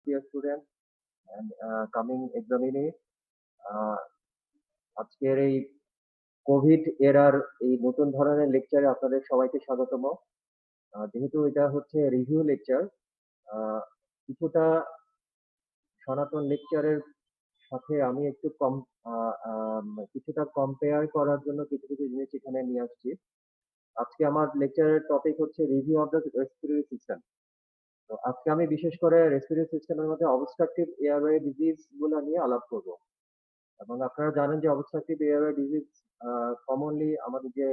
year student and coming examinee. আজকের এই Covid error এই নতুন ধরনের লেকচারে আপনাদের সবাইকে স্বাগতম। যেহেতু এটা হচ্ছে রিভিউ লেকচার, কিছুটা সনাতন লেকচারের সাথে আমি একটু কিছুটা কম্পেয়ার করার জন্য কিছু কিছু জিনিস এখানে নিয়ে আসছি। আজকে আমার লেকচারের টপিক হচ্ছে review of the respiratory system. তো আজকে আমি বিশেষ করে রেসপিরেটরি সিস্টেমের মধ্যে অবস্ট্রাকটিভ এয়ারওয়ে ডিজিজ গুলো নিয়ে আলাপ করব। এবং আপনারা জানেন যে অবস্ট্রাকটিভ এয়ারওয়ে ডিজিজ কমনলি আমাদের যে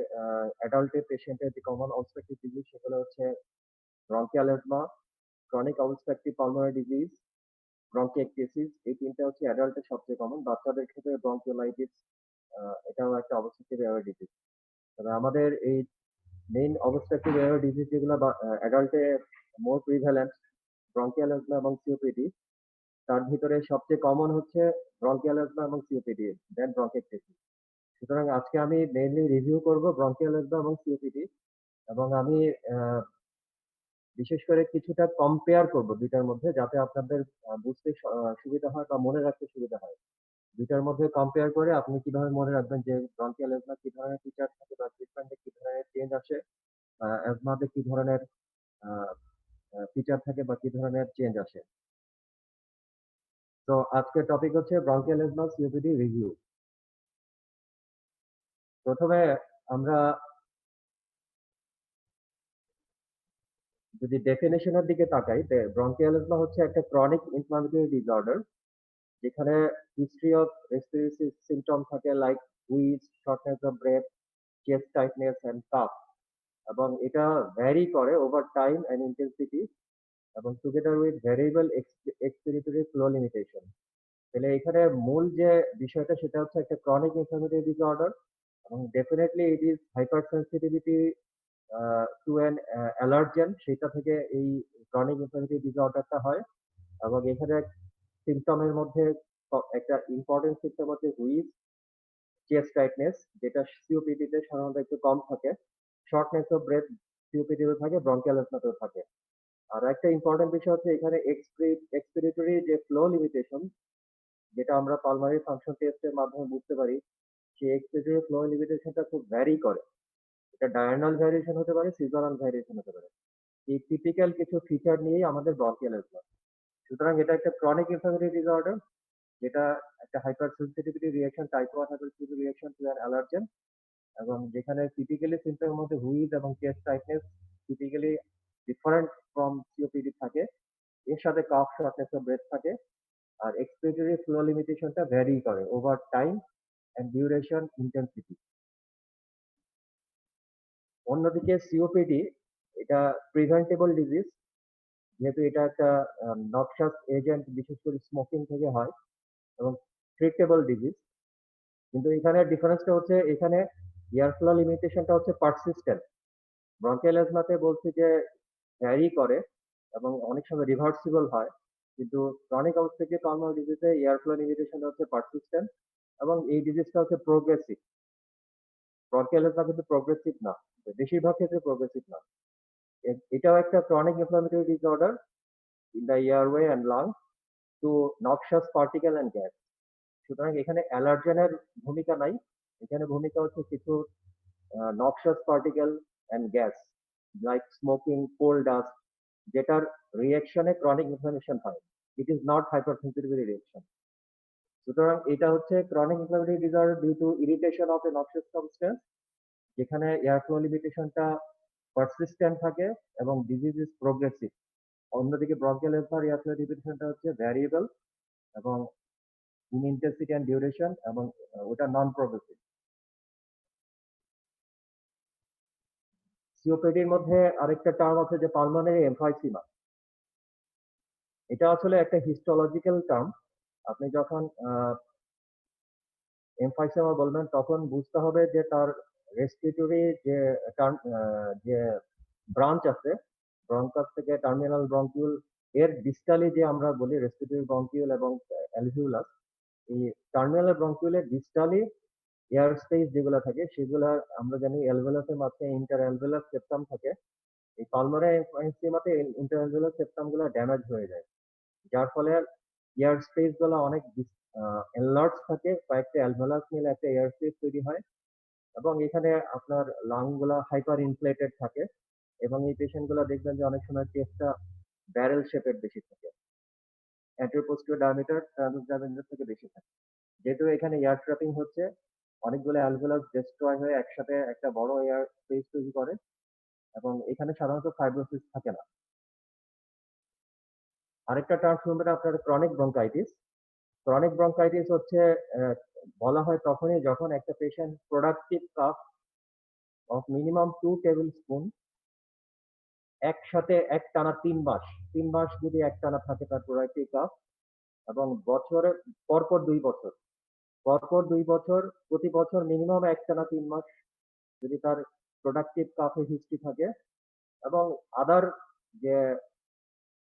অ্যাডাল্টের পেশেন্টের যে কমন অবস্ট্রাকটিভ ডিজিজ সেগুলো হচ্ছে bronchial asthma, chronic obstructive pulmonary disease, bronchiectasis. এই তিনটা হচ্ছে অ্যাডাল্টের সবচেয়ে কমন। বাচ্চাদের ক্ষেত্রে ব্রঙ্কিওলাইটিস, এটাও একটা অবস্ট্রাকটিভ এয়ারওয়ে ডিজিজ। তবে আমাদের এই মেইন অবস্ট্রাকটিভ এয়ারওয়ে ডিজিজ যেগুলো অ্যাডাল্টে মোর প্রিভ্যালেন্ট, ব্রঙ্কিয়াল অ্যাজমা এবং সিওপিডি। তার ভিতরে সবচেয়ে কমন হচ্ছে ব্রঙ্কিয়াল অ্যাজমা এবং সিওপিডি, দেন ব্রঙ্কিয়েকটেসিস। সুতরাং আজকে আমি মেইনলি রিভিউ করব ব্রঙ্কিয়াল অ্যাজমা এবং সিওপিডি, এবং আমি বিশেষ করে কিছুটা কম্পেয়ার করব দুইটার মধ্যে, যাতে আপনাদের বুঝতে সুবিধা হয় বা মনে রাখতে সুবিধা হয়। দুইটার মধ্যে কম্পেয়ার করে আপনি কিভাবে মনে রাখবেন যে ব্রঙ্কিয়াল অ্যাজমা কি ধরনের ফিচার থাকে বা ট্রিটমেন্টে কি ধরনের চেঞ্জ আসে, অ্যাজমাতে কি ধরনের ফিচার থাকে বা কি ধরনের চেঞ্জ আসে। তো আজকের টপিক হচ্ছে ব্রঙ্কিয়াল অ্যাজমা সিওপিডি রিভিউ। প্রথমে আমরা যদি ডেফিনেশনের দিকে তাকাই, ব্রঙ্কিয়াল অ্যাজমা হচ্ছে একটা ক্রনিক ইনফ্লামেটরি ডিসঅর্ডার, যেখানে হিস্ট্রি অফ রেসপিরেটরি সিম্পটম থাকে like wheeze, shortness of breath, chest tightness and cough. এবং এটা ভ্যারি করে ওভার টাইম এন্ড ইন্টেন্সিটি, এবং together with variable expiratory flow limitation. তাহলে এখানে মূল যে বিষয়টা সেটা হচ্ছে একটা ক্রনিক ইনফ্লামেটরি ডিসঅর্ডার, এবং definitely it is hypersensitivity to an allergen, সেটা থেকে এই ক্রনিক ইনফ্লামেটরি ডিসঅর্ডারটা হয়। এবং এখানে সিমটমের মধ্যে একটা ইম্পর্টেন্ট সিমটম হচ্ছে হুইজ, চেস্ট টাইটনেস, যেটা সিওপিডি তে সাধারণত একটু কম থাকে, শর্টনেস অফ ব্রেথ সিওপিডি তে থাকে, ব্রঙ্কিয়াল অ্যাজমাতেও থাকে। আর একটা ইম্পর্টেন্ট বিষয় হচ্ছে এখানে এক্সপিরেটরি যে ফ্লো লিমিটেশন, যেটা আমরা পালমারি ফাংশন টেস্টের মাধ্যমে বুঝতে পারি, সেই এক্সপিরেটরি ফ্লো লিমিটেশনটা খুব ভ্যারি করে। এটা ডায়াগনাল ভ্যারিয়েশন হতে পারে, সিজনাল ভ্যারিয়েশন হতে পারে। এই টিপিক্যাল কিছু ফিচার নিয়েই আমাদের ব্রঙ্কিয়াল অ্যাজমা। সুতরাং এটা একটা ক্রনিক ইনফ্লামেটরি ডিসঅর্ডার, যেটা একটা hypersensitivity reaction, type 1 hypersensitive reaction to an allergen, এবং যেখানে টিপিক্যালি সিম্পটমের মধ্যে হুইজ এবং chest tightness typically different from COPD থাকে, এর সাথে কাফ, শর্টনেস অফ ব্রেথ থাকে। আর এক্সপিরেটরি ফ্লো লিমিটেশনটা ভ্যারি করে over time and duration, intensity. অন্যদিকে সিওপিডি এটা প্রিভেন্টেবল ডিজিজ, যেহেতু এটা একটা নক্সাস এজেন্ট বিশেষ করে স্মোকিং থেকে হয়, এবং ট্রিটেবল ডিজিজ। কিন্তু এখানে ডিফারেন্সটা হচ্ছে এখানে এয়ার ফ্লো লিমিটেশনটা হচ্ছে পারসিস্টেন্ট। ব্রঙ্কিয়াল অ্যাজমাতে বলছি যে ভ্যারি করে এবং অনেক সময় রিভার্সিবল হয়, কিন্তু ক্রনিক অবস্ট্রাকটিভ পালমোনারি ডিজিজে এয়ার ফ্লো লিমিটেশনটা হচ্ছে পারসিস্টেন্ট, এবং এই ডিজিজটা হচ্ছে প্রোগ্রেসিভ। ব্রঙ্কিয়াল অ্যাজমা কিন্তু প্রোগ্রেসিভ না, বেশিরভাগ ক্ষেত্রে প্রোগ্রেসিভ না। এটাও একটা chronic inflammatory disorder in the airway and lungs to noxious particle and gas. সুতরাং এখানে অ্যালার্জেনের ভূমিকা নাই, এখানে ভূমিকা হচ্ছে কিছু noxious particle and gas like smoking, coal dust, যেটার রিঅ্যাকশনে ক্রনিক ইনফ্লামেশন হয়। It is not hypersensitivity reaction. সুতরাং এটা হচ্ছে chronic inflammatory disorder due to irritation of a noxious substance, যেখানে এয়ার ফ্লো লিমিটেশনটা পারসিস্টেন্ট থাকে এবং ডিজিজ ইজ প্রোগ্রেসিভ। অন্যদিকে ব্রঙ্কিয়াল অ্যাজমার এয়ার ফ্লো লিমিটেশনটা হচ্ছে ভ্যারিয়েবল এবং ইন ইন্টেন্সিটি অ্যান্ড ডিউরেশন, এবং ওটা নন প্রোগ্রেসিভ। সিওপিডির মধ্যে আরেকটা টার্ম আছে যে পালমোনারি এমফাইসিমা। এটা আসলে একটা হিস্টোলজিক্যাল টার্ম। আপনি যখন এমফাইসিমা বলবেন তখন বুঝতে হবে যে তার রেসপিরেটরি যে যে ব্রাঞ্চ আছে, ব্রঙ্কাস থেকে টার্মিনাল ব্রঙ্কিউল, এর ডিস্টালি যে আমরা বলি রেসপিরেটরি ব্রঙ্কিউল এবং অ্যালভিউলাস, এই টার্মিনাল ব্রঙ্কিউলের ডিস্টালি এয়ার স্পেস যেগুলো থাকে সেগুলা আমরা জানি অ্যালভেলাসের মাঝখানে ইন্টার অ্যালভেলাস সেপ্টাম থাকে। এই পালমোনারি এমফাইসিমাতে ইন্টার অ্যালভেলাস সেপ্টাম গুলো ড্যামেজ হয়ে যায়, যার ফলে এয়ার স্পেস গুলো অনেক এনলার্জ থাকে, কয়েকটা অ্যালভেওলাস মিলে একটা এয়ার স্পেস তৈরি হয় এবং এখানে আপনার লাং গুলা হাইপার ইনফ্লেটেড থাকে এবং এই পেশেন্ট গুলা দেখবেন যে অনেক সময় চেস্টটা ব্যারেল শেপের বেশি থাকে। অ্যান্টেরো-পোস্টেরিয়র ডায়ামিটার ট্রান্স ডায়ামিটার থেকে বেশি থাকে। যেহেতু এখানে এয়ার ট্র্যাপিং হচ্ছে, অনেকগুলো অ্যালভেওলাস ডেস্ট্রয় হয়ে একসাথে একটা বড় এয়ার স্পেস তৈরি করে এবং এখানে সাধারণত ফাইব্রোসিস থাকে না। আরেকটা টার্ম শুনবেন আপনার ক্রনিক ব্রঙ্কাইটিস। ক্রনিক ব্রঙ্কাইটিস হচ্ছে অ্যা বলা হয় তখনই যখন একটা patient productive calf of minimum 2 table spoon একসাথে একটানা ৩ মাস, ৩ মাস যদি একটানা থাকে তার প্রোডাক্টিভ কাফ এবং বছরে পরপর ২ বছর। পরপর ২ বছর, প্রতি বছর মিনিমাম একটানা ৩ মাস যদি তার প্রোডাক্টিভ কাফের হিস্ট্রি থাকে এবং আদার যে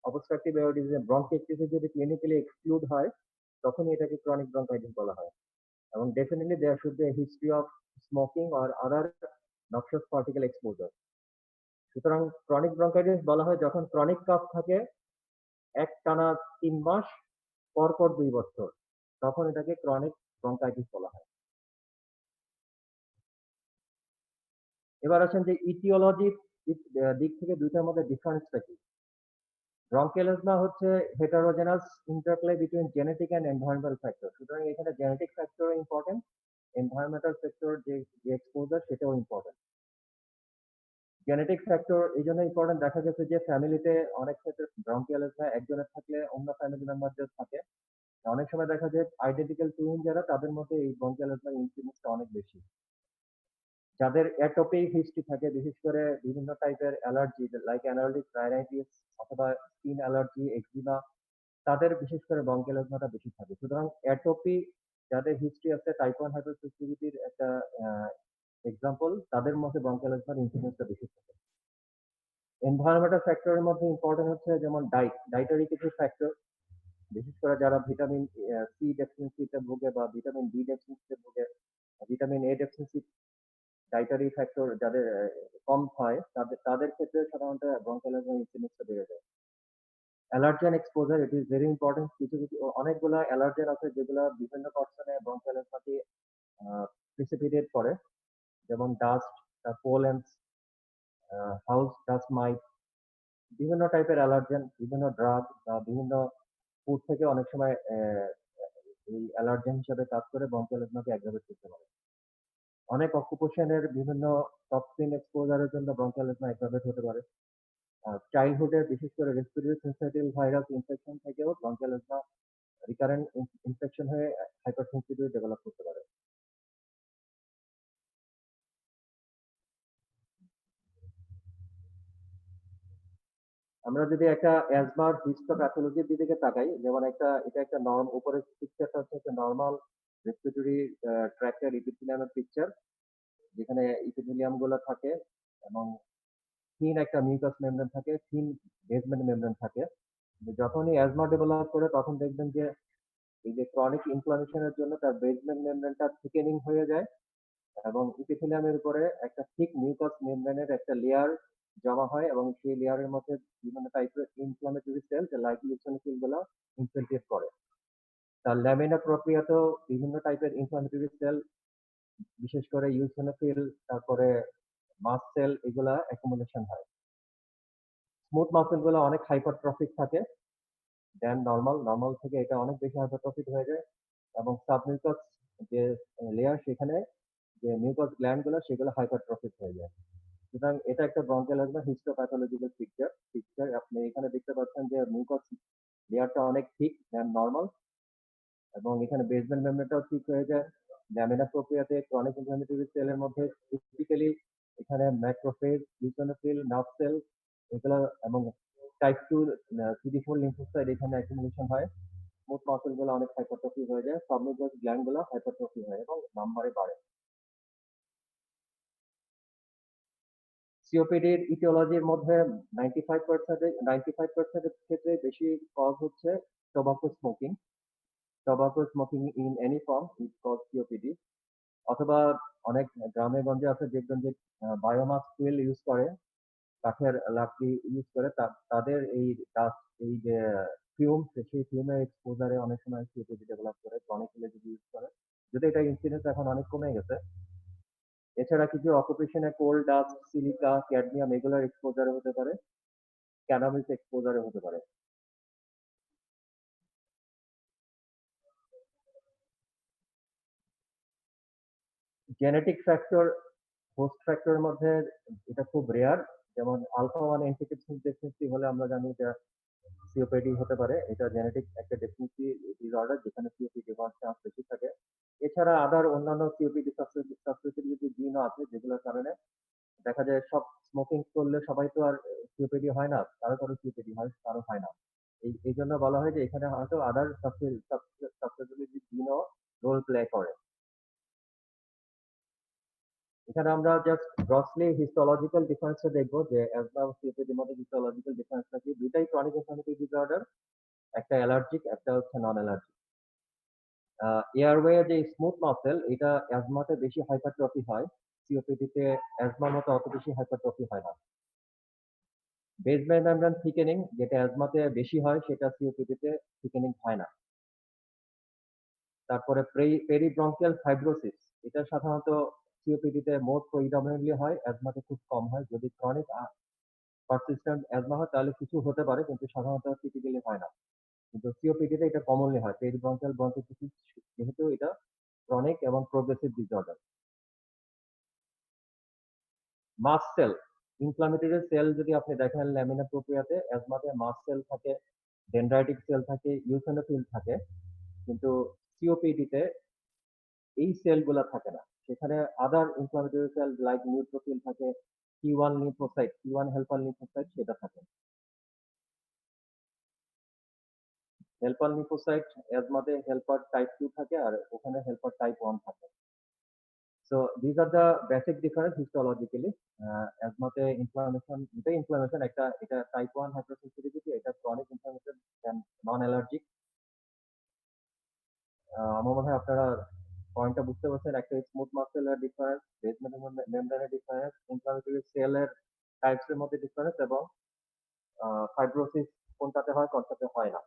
obstructive aortic bronchiectasis যদি ক্লিনিক্যালি এক্সক্লুড হয়, তখনই এটাকে ক্রনিক ব্রঙ্কাইটিস বলা হয়। এবং definitely there should be a history of smoking or other noxious particle exposure. সুতরাং ক্রনিক ব্রঙ্কাইটিস বলা হয় যখন ক্রনিক কাফ থাকে একটানা ৩ মাস, পরপর ২ বছর। তখন এটাকে ক্রনিক ব্রঙ্কাইটিস বলা হয়। এবার আসেন যে ইটিওলজি দিক থেকে ২ টার মধ্যে ডিফারেন্সটা কি? ব্রঙ্কিয়াল এজমা হচ্ছে heterogeneous interplay between genetic and environmental factor. সুতরাং এখানে জেনেটিক ফ্যাক্টরও ইম্পোর্টেন্ট, এনভায়রনমেন্টাল ফ্যাক্টর যে এক্সপোজার সেটাও ইম্পোর্টেন্ট। জেনেটিক ফ্যাক্টর এইজন্য ইম্পোর্টেন্ট দেখা গেছে যে ফ্যামিলিতে অনেক ক্ষেত্রে ব্রঙ্কিয়াল এজমা একজনের থাকলে অন্য ফ্যামিলি মেম্বারদের থাকে। অনেক সময় দেখা যায় আইডেন্টিক্যাল টুইন যারা তাদের মধ্যে এই ব্রঙ্কিয়াল এজমার ইনসিডেন্সটা অনেক বেশি। যাদের অ্যাটোপিক হিস্ট্রি থাকে বিশেষ করে বিভিন্ন টাইপের অ্যালার্জি লাইক অ্যানারোলিক রাইনাইটিস অথবা স্কিন অ্যালার্জি, এক্সিমা তাদের বিশেষ করে ব্রঙ্কিয়াল এজমাটা বেশি থাকে। সুতরাং অ্যাটোপি যাদের হিস্ট্রি আছে টাইপ 1 হাইপারসেনসিটিভিটির একটা এক্সাম্পল তাদের মধ্যে ব্রঙ্কিয়াল এজমার ইনসিডেন্সটা বেশি থাকে। এনভায়রনমেন্টাল ফ্যাক্টরের মধ্যে ইম্পোর্টেন্ট হচ্ছে যেমন ডায়েটারি কিছু ফ্যাক্টর বিশেষ করে যারা ভিটামিন সি ডেফিসিয়েন্সিতে ভোগে বা ভিটামিন ডি ডেফিসিয়েন্সিতে ভোগে, vitamin A deficiency dietary factor যাদের কম হয় তাদের তাদের ক্ষেত্রে সাধারণত ব্রঙ্কিয়াল এজমার ইনসিডেন্সটা বেড়ে যায়। Allergen exposure it is very important. কিছু অনেকগুলা অ্যালার্জেন আছে যেগুলা বিভিন্ন পার্সনে ব্রঙ্কিয়াল এজমাকে প্রিসিপিটেট করে। যেমন ডাস্ট, পোলেনস, হাউস ডাস্ট মাইট বিভিন্ন টাইপের অ্যালার্জেন, বিভিন্ন ড্রাগ বা বিভিন্ন ফুড থেকে অনেক সময় এই অ্যালার্জেন হিসেবে কাজ করে ব্রঙ্কিয়াল এজমাকে অ্যাগ্রাভেট করতে পারে। অনেক অকুপেশনের বিভিন্ন টক্সিন এক্সপোজারের জন্য ব্রঙ্কিয়াল এজমা অ্যাগ্রাভেট হতে পারে। চাইল্ডহুডে বিশেষ করে রেসপিরেটরি সিনসাইটিল ভাইরাস ইনফেকশন থেকেও ব্রঙ্কিয়াল এজমা রিকারেন্ট ইনফেকশন হয়ে হাইপারসেনসিটিভিটি ডেভেলপ করতে পারে। আমরা যদি একটা অ্যাজমার হিস্টোপ্যাথোলজির দিকে তাকাই, যেমন এটা একটা উপরের পিকচারটা হচ্ছে একটা নরমাল রেসপিরেটরি ট্র্যাক্টের ইপিথেলিয়ামের পিকচার, যেখানে ইপিথেলিয়াম গুলো থাকে এবং থিন একটা মিউকাস মেমব্রেন থাকে, থিন বেসমেন্ট মেমব্রেন থাকে। যখনই অ্যাজমা ডেভেলপ করে তখন দেখবেন যে এই যে ক্রনিক ইনফ্লামেশন এর জন্য তার বেসমেন্ট মেমব্রেনটা থিকেনিং হয়ে যায় এবং ইপিথেলিয়ামের উপরে একটা থিক মিউকাস মেমব্রেনের একটা লেয়ার জমা হয় এবং সেই লেয়ারের মধ্যে বিভিন্ন টাইপের ইনফ্লামেটরি সেল যে লাইক ইউসিনোফিল গুলো ইনফিলট্রেট করে। তার ল্যামিনা প্রক্রিয়াতেও বিভিন্ন টাইপের ইনফ্লামেটরি সেল বিশেষ করে ইউসিনোফিল তারপরে মাস্ট সেল এগুলা অ্যাকুমুলেশন হয়। স্মুথ মাসল গুলো অনেক হাইপারট্রফিক থাকে দেন নরমাল, নরমাল থেকে এটা অনেক বেশি হাইপারট্রফিক হয়ে যায় এবং সাবমিউকাস যে লেয়ার সেখানে যে মিউকাস গ্ল্যান্ড গুলো সেগুলো হাইপারট্রফিক হয়ে যায়। সুতরাং এটা একটা ব্রঙ্কিয়াল এজমা হিস্টোপ্যাথোলজিক্যাল পিকচার আপনি এখানে দেখতে পাচ্ছেন যে মিউকাস লেয়ারটা অনেক থিক দেন নরমাল এবং এখানে বেসমেন্ট মেমব্রেনটাও ঠিক হয়ে যায়। ল্যামিনার প্রক্রিয়াতে ক্রনিক ইনফ্লামেটরি সেলের মধ্যে টিপিক্যালি এখানে ম্যাক্রোফেজ, ইউসিনোফিল, নার্ভ সেল এগুলো এবং টাইপ 2 CD4 লিম্ফোসাইট এখানে অ্যাকুমুলেশন হয়। স্মুথ মাসল গুলো অনেক হাইপারট্রফি হয়ে যায়। সাবমিউকাস গ্ল্যান্ড গুলো হাইপারট্রফি হয় এবং নাম্বারে বাড়ে। সিওপিডির ইটিওলজির মধ্যে 95% এর ক্ষেত্রে বেশি কজ হচ্ছে tobacco smoking. Tobacco smoking in any form is cause COPD অথবা অনেক গ্রামে গঞ্জে আছে দেখবেন যে বায়োমাস ফুয়েল ইউজ করে, কাঠের লাকড়ি ইউজ করে তাদের এই ডাস্ট এই যে ফিউমস, সেই ফিউমের এক্সপোজারে অনেক সময় সিওপিডি ডেভেলপ করে ক্রনিক হলে যদি ইউজ করে। যদি এটা ইনসিডেন্স এখন অনেক কমে গেছে। এছাড়া কিছু অকুপেশনে কোল ডাস্ট, সিলিকা, ক্যাডমিয়াম এগুলোর এক্সপোজারে হতে পারে, ক্যানাবিস এক্সপোজারে হতে পারে। জেনেটিক ফ্যাক্টর, হোস্ট ফ্যাক্টরের মধ্যে এটা খুব রেয়ার। যেমন আলফা 1 অ্যান্টিটেনসিন ডেফিসিয়েন্সি হলে আমরা জানি এটা সিওপিডি হতে পারে। এটা জেনেটিক একটা ডেফিসিয়েন্সি ডিসঅর্ডার যেখানে সিওপিডি হওয়ার চান্স বেশি থাকে। এছাড়া আদার অন্যান্য সিওপিডি সাসপিসিবিলিটি জিনও আছে যেগুলোর কারণে দেখা যায় সব স্মোকিং করলে সবাই তো আর সিওপিডি হয় না, কারো কারো সিওপিডি হয়, কারো হয় না। এই জন্য বলা হয় যে এখানে হয়তো আদার সাসপিসিবিলিটি জিনও রোল প্লে করে। এখানে আমরা জাস্ট গ্রসলি হিস্টোলজিক্যাল ডিফারেন্সটা দেখবো যে অ্যাজমা এবং সিওপিডির মধ্যে হিস্টোলজিক্যাল ডিফারেন্সটা কি। দুইটাই ক্রনিক ইনফ্লামেটরি ডিসঅর্ডার, একটা অ্যালার্জিক, একটা হচ্ছে নন অ্যালার্জিক। এয়ারওয়ে যে স্মুথ মাসেল এটা অ্যাজমাতে বেশি হাইপারট্রফি হয়, সিওপিডিতে অ্যাজমার মতো অত বেশি হাইপারট্রফি হয় না। বেসমেন্ট মেমব্রেন থিকেনিং যেটা অ্যাজমাতে বেশি হয় সেটা সিওপিডিতে থিকেনিং হয় না। তারপরে পেরিব্রঙ্কিয়াল ফাইব্রোসিস এটা সাধারণত সিওপিডিতে মোর প্রিডমিনেন্টলি হয়, অ্যাজমাতে খুব কম হয়। যদি ক্রনিক পারসিস্টেন্ট অ্যাজমা হয় তাহলে কিছু হতে পারে কিন্তু সাধারণত টিপিক্যালি হয় না। কিন্তু সিওপিডিতে এটা কমনলি হয়। পেরিব্রঙ্কিয়াল ব্রঙ্কিওলস যেহেতু এটা ক্রনিক এবং progressive disorder. Mast cell, inflammatory cell যদি আপনি দেখেন ল্যামিনা প্রোপ্রিয়াতে অ্যাজমাতে মাস্ট সেল থাকে, ডেনড্রাইটিক সেল থাকে, ইউসিনোফিল থাকে। কিন্তু সিওপিডিতে এই সেলগুলা থাকে না। সেখানে other inflammatory cell like neutrophil থাকে, T1 lymphocyte, T1 helper lymphocyte সেটা থাকে। হেল্পার লিম্ফোসাইট অ্যাজমাতে হেল্পার টাইপ 2 থাকে আর ওখানে হেল্পার টাইপ 1 থাকে। So these are the basic difference histologically. অ্যাজমাতে ইনফ্লামেশন, এটাই ইনফ্লামেশন একটা, এটা টাইপ 1 হাইপারসেনসিটিভিটি, এটা chronic inflammation and non allergic. আমার মনে হয় আপনারা পয়েন্টটা বুঝতে পারছেন। একটা স্মুথ মাসেলের ডিফারেন্স, বেসমেন্ট মেমব্রেনের ডিফারেন্স, ইনফ্লামেটরি সেলের টাইপস এর মধ্যে ডিফারেন্স এবং ফাইব্রোসিস কোনটাতে হয় কোনটাতে হয় না।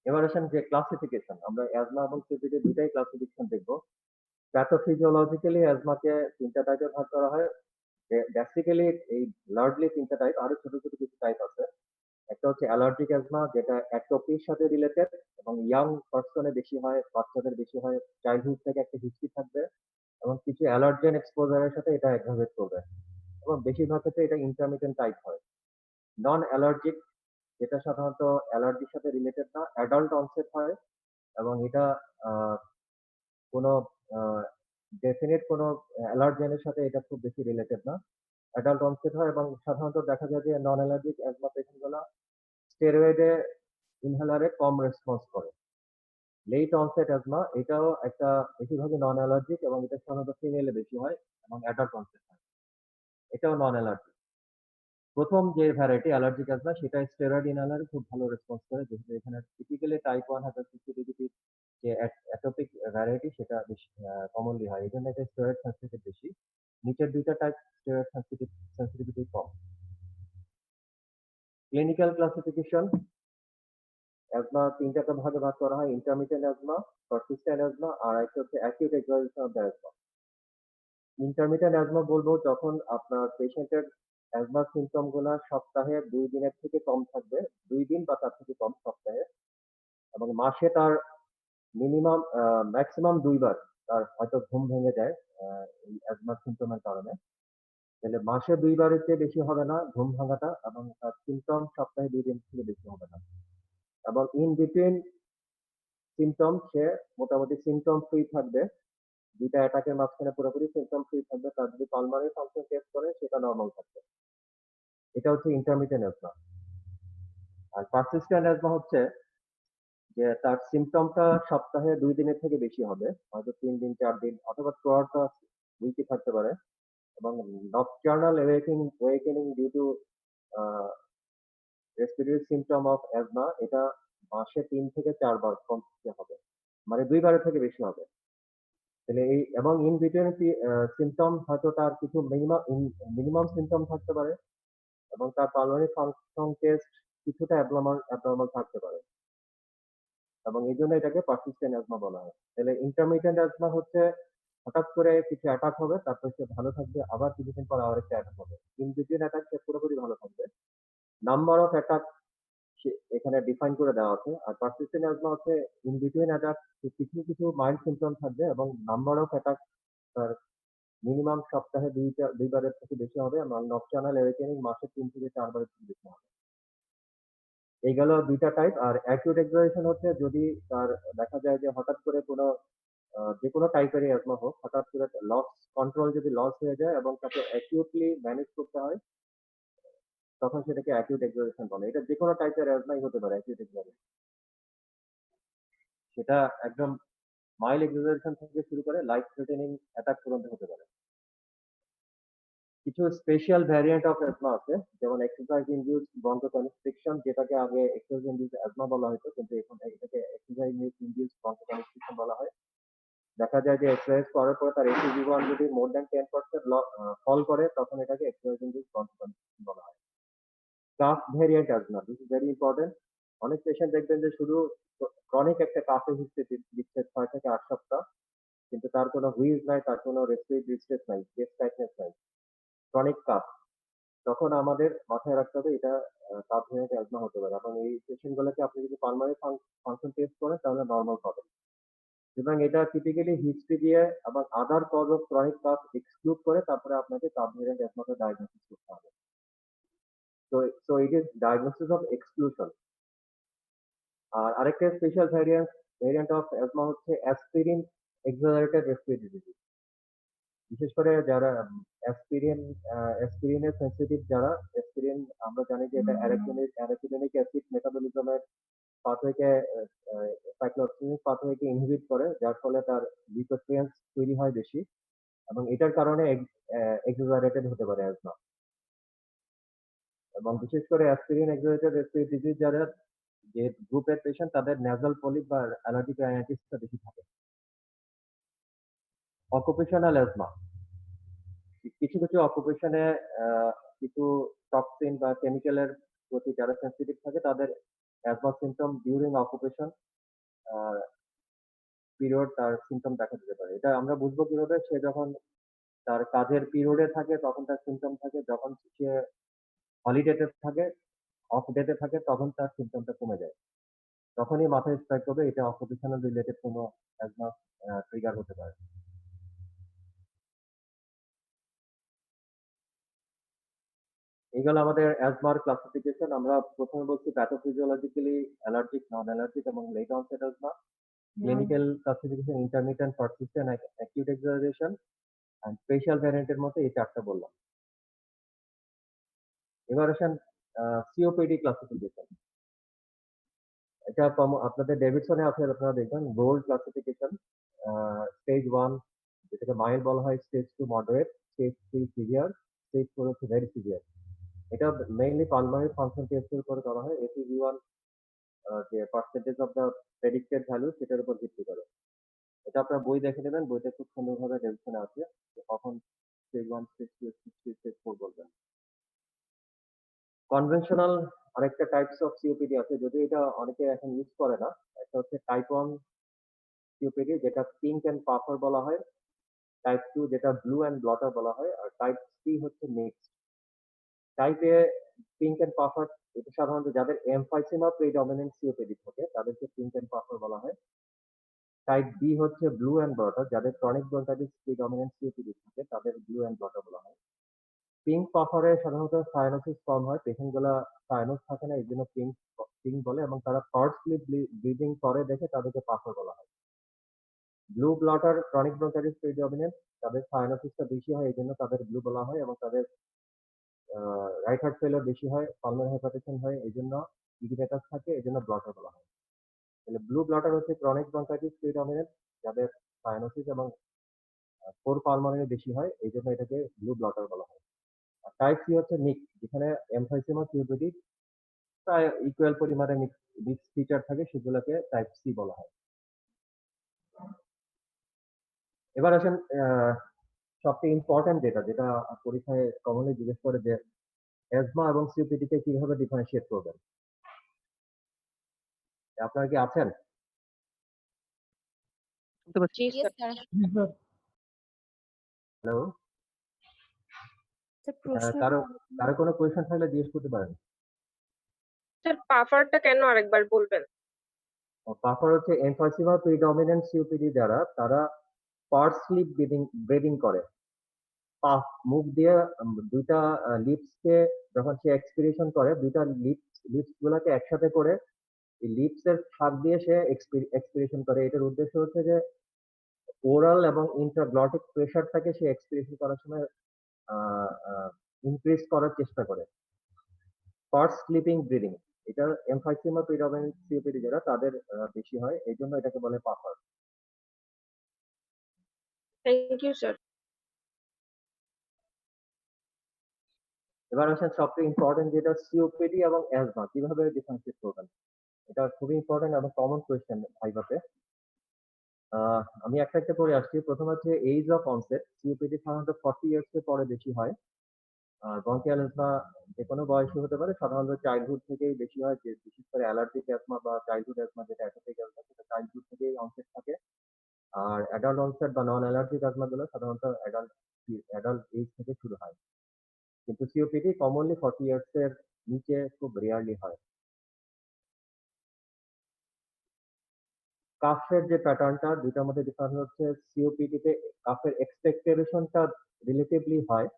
এবার আসেন যে ক্লাসিফিকেশন, আমরা অ্যাজমা এবং সিওপিডি দুটাই ক্লাসিফিকেশন দেখবো। প্যাথোফিজিওলজিক্যালি অ্যাজমাকে তিনটা টাইপে ভাগ করা হয়। বেসিক্যালি এই লার্জলি তিনটা টাইপ, আরো ছোট ছোট কিছু টাইপ আছে। একটা হচ্ছে অ্যালার্জিক অ্যাজমা যেটা অ্যাটোপির সাথে রিলেটেড এবং ইয়াং পার্সনে বেশি হয়, বাচ্চাদের বেশি হয়, চাইল্ডহুড থেকে একটা হিস্ট্রি থাকবে এবং কিছু অ্যালার্জেন এক্সপোজারের সাথে এটা অ্যাগ্রাভেট করবে এবং বেশিরভাগ ক্ষেত্রে এটা ইন্টারমিটেন্ট টাইপ হয়। নন অ্যালার্জিক যেটা সাধারণত অ্যালার্জির সাথে রিলেটেড না, অ্যাডাল্ট অনসেট হয় এবং এটা আহ, কোনো ডেফিনিট কোনো অ্যালার্জেনের সাথে এটা খুব বেশি রিলেটেড না। অ্যাডাল্ট অনসেট হয় এবং সাধারণত দেখা যায় যে নন অ্যালার্জিক অ্যাজমা পেশেন্ট গুলা স্টেরয়েডে ইনহেলারে কম রেসপন্স করে। লেট অনসেট অ্যাজমা এটাও একটা, বেশিরভাগই নন অ্যালার্জিক এবং এটা সাধারণত ফিমেলে বেশি হয় এবং অ্যাডাল্ট অনসেট হয়, এটাও নন অ্যালার্জিক। প্রথম যে ভ্যারাইটি অ্যালার্জিক অ্যাজমা সেটা স্টেরয়েড ইনহেলারে খুব ভালো রেসপন্স করে, যেহেতু এখানে টিপিক্যালি টাইপ 1 হাইপারসেনসিটিভিটি যে অ্যাটোপিক ভ্যারাইটি সেটা বেশি কমনলি হয়, এই জন্য এটা স্টেরয়েড সেন্সিটিভ বেশি। নিচের দুইটা টাইপ স্টেরয়েড সেন্সিটিভিটি কম। ক্লিনিক্যাল ক্লাসিফিকেশন, অ্যাজমা তিনটা ভাগে ভাগ করা হয়: ইন্টারমিটেন্ট অ্যাজমা, পারসিস্টেন্ট অ্যাজমা আর একটা হচ্ছে acute exertion of the asthma. Intermittent asthma বলবো যখন আপনার পেশেন্টের অ্যাজমার সিমটম গুলা সপ্তাহে 2 দিনের থেকে কম থাকবে, 2 দিন বা তার থেকে কম সপ্তাহে, এবং মাসে তার মিনিমাম ম্যাক্সিমাম 2 বার তার হয়তো ঘুম ভেঙে যায় এই অ্যাজমার সিমটমের কারণে। তাহলে মাসে 2 বারের চেয়ে বেশি হবে না ঘুম ভাঙাটা, এবং তার সিমটম সপ্তাহে 2 দিন থেকে বেশি হবে না, এবং ইন বিটুইন সিমটম সে মোটামুটি সিমটম ফ্রি থাকবে। দুইটা অ্যাটাকের মাঝখানে পুরোপুরি সিমটম ফ্রি থাকবে। তার যদি পালমারি ফাংশন টেস্ট করে সেটা নরমাল থাকবে। এটা হচ্ছে ইন্টারমিটেন্ট অ্যাজমা। আর পারসিস্টেন্ট অ্যাজমা হচ্ছে যে তার সিমটমটা সপ্তাহে 2 দিনের থেকে বেশি হবে, হয়তো 3 দিন 4 দিন অথবা থ্রু আউট দ্য উইকে থাকতে পারে, এবং nocturnal awakening due to respiratory symptom of asthma এটা মাসে 3 থেকে 4 বার কমপক্ষে হবে, মানে 2 বারের থেকে বেশি হবে। তাহলে এই এবং ইন বিটুইন সিম্পটম হয়তো তার কিছু মিনিমাম সিম্পটম থাকতে পারে এবং তার পালমোনারি ফাংশন টেস্ট কিছুটা অ্যাবনরমাল থাকতে পারে এবং এই জন্য এটাকে পারসিস্টেন্ট অ্যাজমা বলা হয়। তাহলে ইন্টারমিটেন্ট অ্যাজমা হচ্ছে হঠাৎ করে কিছু অ্যাটাক হবে, তারপর সে ভালো থাকবে, আবার কিছুদিন পর আরেকটা অ্যাটাক হবে। ইন বিটুইন অ্যাটাক সে পুরোপুরি ভালো থাকবে। নাম্বার অফ অ্যাটাক এখানে ডিফাইন করে দেওয়া আছে। আর পারসিস্টেন্ট অ্যাজমা হচ্ছে ইন বিটুইন অ্যাটাক কিছু মাইল্ড সিম্পটম থাকবে এবং নাম্বার অফ অ্যাটাক তার মিনিমাম সপ্তাহে ২ বারের থেকে বেশি হবে এবং নকটার্নাল অ্যাওয়েকেনিং মাসে ৩ থেকে ৪ বারের থেকে বেশি হবে। এই গেল ২ টা টাইপ। আর অ্যাকিউট এক্সারশন হচ্ছে যদি তার দেখা যায় যে হঠাৎ করে কোনো যেকোনো টাইপেরই অ্যাজমা হোক, হঠাৎ করে কন্ট্রোল যদি লস হয়ে যায় এবং তাকে অ্যাকিউটলি ম্যানেজ করতে হয়, তখন সেটাকে অ্যাকিউট এক্সারশন বলে। এটা যেকোনো টাইপের অ্যাজমাই হতে পারে অ্যাকিউট এক্সারশন। সেটা একদম মাইল্ড এক্সারশন থেকে শুরু করে লাইফ থ্রেটেনিং অ্যাটাক পর্যন্ত হতে পারে। কিছু স্পেশাল ভ্যারিয়েন্ট অফ অ্যাজমা আছে, যেমন এক্সারসাইজ ইনডিউসড ব্রঙ্কোকনস্ট্রিকশন, যেটাকে আগে এক্সারসাইজ ইনডিউসড অ্যাজমা বলা হতো, কিন্তু এখন এটাকে এক্সারসাইজ ইনডিউসড ব্রঙ্কোকনস্ট্রিকশন বলা হয়। দেখা যায় যে এক্সারসাইজ করার পরে তার ACV1 যদি মোর দ্যান 10% ফল করে, তখন এটাকে এক্সারসাইজ ইনডিউসড ব্রঙ্কোকনস্ট্রিকশন বলা হয়। Calf variant asthma, this is very important. অনেক পেশেন্ট দেখবেন যে শুধু ক্রনিক একটা কাফে দিচ্ছে 6 থেকে 8 সপ্তাহ, কিন্তু তার কোনো হুইজ নাই, তার কোনো রেসপিরেটরি ডিস্ট্রেস নাই, চেস্ট টাইটনেস নাই, ক্রনিক কাফ। তখন আমাদের মাথায় রাখতে হবে এটা কাফ ভ্যারিয়েন্ট অ্যাজমা হতে পারে এবং এই পেশেন্ট গুলোকে আপনি যদি পালমোনারি ফাংশন টেস্ট করেন তাহলে নরমাল পাবেন। সুতরাং এটা টিপিক্যালি হিস্ট্রি দিয়ে এবং other cause of chronic cough exclude করে তারপরে আপনাকে কাফ ভ্যারিয়েন্ট অ্যাজমাকে ডায়াগনোসিস করতে হবে। So so it is diagnosis of exclusion. আর আরেকটা স্পেশাল ভ্যারিয়েন্ট অফ অ্যাজমা হচ্ছে অ্যাসপিরিন এক্সাজারেটেড রেসপিরেটরি ডিজিজ। বিশেষ করে যারা অ্যাসপিরিনের সেনসিটিভ, যারা অ্যাসপিরিন, আমরা জানি যে এটা অ্যারাকিডোনিক অ্যাসিড মেটাবলিজমের পাথওয়েকে সাইক্লোহেক্সিস পাথওয়েকে ইনহিবিট করে, যার ফলে তার লিউকোট্রিয়েন্টস তৈরি হয় বেশি এবং এটার কারণে এক্সাজারেটেড হতে পারে অ্যাজমা। এবং বিশেষ করে অ্যাসপিরিন এক্সাজারেটেড রেসপিরেটরি ডিজিজ যারা যে গ্রুপের পেশেন্ট, তাদের ন্যাজাল পলিপ বা অ্যালার্জিক রাইনাইটিসটা বেশি থাকে। অকুপেশনাল অ্যাজমা, কিছু অকুপেশনে কিছু টক্সিন বা কেমিক্যালের প্রতি যারা সেনসিটিভ থাকে তাদের asthma symptom during occupation period তার সিম্পটম দেখা দিতে পারে। এটা আমরা বুঝবো কিভাবে? সে যখন তার কাজের পিরিয়ডে থাকে তখন তার সিম্পটম থাকে, যখন সে হলিডেতে থাকে, অফ ডেতে থাকে, তখন তার সিম্পটমটা কমে যায়। তখনই মাথায় স্ট্রাইক করবে এটা অকুপেশনাল রিলেটেড কোনো অ্যাজমা ট্রিগার হতে পারে। এই গেল আমাদের অ্যাজমার ক্লাসিফিকেশন। আমরা প্রথমে বলছি প্যাথোফিজিওলজিক্যালি অ্যালার্জিক, নন অ্যালার্জিক এবং late onset asthma. Clinical classification intermittent, persistent, acute exacerbation and special ভ্যারিয়েন্টের মধ্যে এই 4টা বললাম। এবার আসেন সিওপিডি ক্লাসিফিকেশন। এটা আপনাদের ডেভিডসনে আছে, আপনারা দেখবেন গোল্ড ক্লাসিফিকেশন। স্টেজ 1 যেটাকে মাইল্ড বলা হয়, stage 2 moderate, stage 3 severe, stage 4 হচ্ছে ভেরি সিভিয়ার। এটা মেইনলি পালমোনারি ফাংশন টেস্টের উপর করা হয়। ACV1 যে percentage of the predicted value সেটার উপর ভিত্তি করে। এটা আপনার বই দেখে নেবেন, বইতে খুব সুন্দরভাবে ডেভিডসনে আছে যে কখন স্টেজ 1, স্টেজ 2, স্টেজ 3, স্টেজ 4 বলবেন। কনভেনশনাল আরেকটা টাইপস অফ সিওপিডি আছে, যদিও এটা অনেকে এখন ইউজ করে না। একটা হচ্ছে টাইপ 1 সিওপিডি, যেটা পিঙ্ক অ্যান্ড পাফার বলা হয়। টাইপ 2 যেটা ব্লু অ্যান্ড ব্লটার বলা হয়। আর টাইপ 3 হচ্ছে mixed. Type a pink and puffer, এটা সাধারণত যাদের এমফাইসিমা প্রিডমিনেন্ট সিওপিডি থাকে তাদেরকে পিঙ্ক অ্যান্ড পাফার বলা হয়। টাইপ বি হচ্ছে ব্লু অ্যান্ড ব্লটার, যাদের ক্রনিক ব্রঙ্কাইটিস প্রিডমিনেন্ট সিওপিডি থাকে তাদের ব্লু অ্যান্ড ব্লটার বলা হয়। পিঙ্ক পাফারে সাধারণত সায়ানোসিস কম হয়, পেশেন্ট গুলা সায়ানোস থাকে না, এই জন্য পিঙ্ক পিঙ্ক বলে এবং তারা শর্টলি ব্লিডিং করে দেখে তাদেরকে পাফার বলা হয়। ব্লু ব্লটার ক্রনিক ব্রঙ্কাইটিস প্রিডমিনেন্ট, তাদের সায়ানোসিসটা বেশি হয়, এই জন্য তাদের ব্লু বলা হয় এবং তাদের রাইট হার্ট ফেলিওর বেশি হয়, পালমোনারি হাইপারটেনশন হয়, এই জন্য ইডিটেটাস থাকে, এই জন্য ব্লটার বলা হয়। তাহলে ব্লু ব্লটার হচ্ছে ক্রনিক ব্রঙ্কাইটিস প্রিডমিনেন্ট, যাদের সায়ানোসিস এবং কোর পালমোনারি বেশি হয়, এই জন্য এটাকে ব্লু ব্লটার বলা হয়। আর টাইপ সি হচ্ছে মিক্স, যেখানে এমফাইসিমা সিওপিডি প্রায় ইকুয়াল পরিমাণে মিক্স ফিচার থাকে, সেগুলোকে টাইপ সি বলা হয়। এবার আসেন সবচেয়ে ইম্পোর্টেন্ট যেটা পরীক্ষায় কমনলি জিজ্ঞেস করে যে অ্যাজমা এবং সিওপিডি কে কিভাবে ডিফারেনশিয়েট করবেন? আপনারা কি আছেন? শুনতে পাচ্ছি। জি Yes, স্যার। sir. জি, স্যার। হ্যালো? স্যার প্রশ্নটা কারো আরেকবার কারো কোনো কোয়েশ্চেন থাকলে জিজ্ঞেস করতে পারেন। স্যার পাফারটা কেন আরেকবার বলবেন? তারপর হচ্ছে এমফাইসিমা প্রিডমিনেন্ট সিওপিডি যারা তারা পার্সলি ব্রিদিং করে। মুখ দিয়ে ২ টা লিপস কে যখন সে এক্সপিরেশন করে ২ টা লিপস গুলাকে একসাথে করে এই লিপস এর ফাঁক দিয়ে সে এক্সপিরেশন করে। এটার উদ্দেশ্য হচ্ছে যে ওরাল এবং ইন্ট্রাগ্লটিক প্রেশারটাকে সে এক্সপিরেশন করার সময় আ আ ইনক্রিজ করার চেষ্টা করে। Purse sleeping breathing. এটা এমফাইসিমা প্রিডমিনেন্ট সিওপিডি যারা তাদের বেশি হয়। এজন্য এটাকে বলে পাফার। Thank you sir. এবার আসেন সবচেয়ে ইম্পোর্টেন্ট যেটা সিওপিডি এবং অ্যাজমা কিভাবে ডিফারেনশিয়েট করবেন? এটা খুবই ইম্পোর্টেন্ট এবং কমন কোয়েশ্চেন ভাইভাতে। আমি একটা করে আসছি। ১ম হচ্ছে এইজ অফ অনসেট। সিওপিডি সাধারণত 40 ইয়ার্স এর পরে বেশি হয়। আর ব্রঙ্কিয়াল অ্যাজমা যেকোনো বয়সে হতে পারে। সাধারণত চাইল্ডহুড থেকেই বেশি হয় যে বিশেষ করে অ্যালার্জিক অ্যাজমা বা চাইল্ডহুড অ্যাজমা যেটা অ্যাটোপিক অ্যাজমা সেটা চাইল্ডহুড থেকেই অনসেট থাকে। আর অ্যাডাল্ট অনসেট বা নন অ্যালার্জিক অ্যাজমা গুলো সাধারণত অ্যাডাল্ট এজ থেকে শুরু হয়। কিন্তু সিওপিডি কমনলি 40 ইয়ার্স এর নিচে খুব রেয়ারলি হয়। কাফের যে প্যাটার্নটা ২ টার মধ্যে ডিফারেন্স হচ্ছে সিওপিডি তে কাফের এক্সপেক্টেশন টা রিলেটিভলি হয়।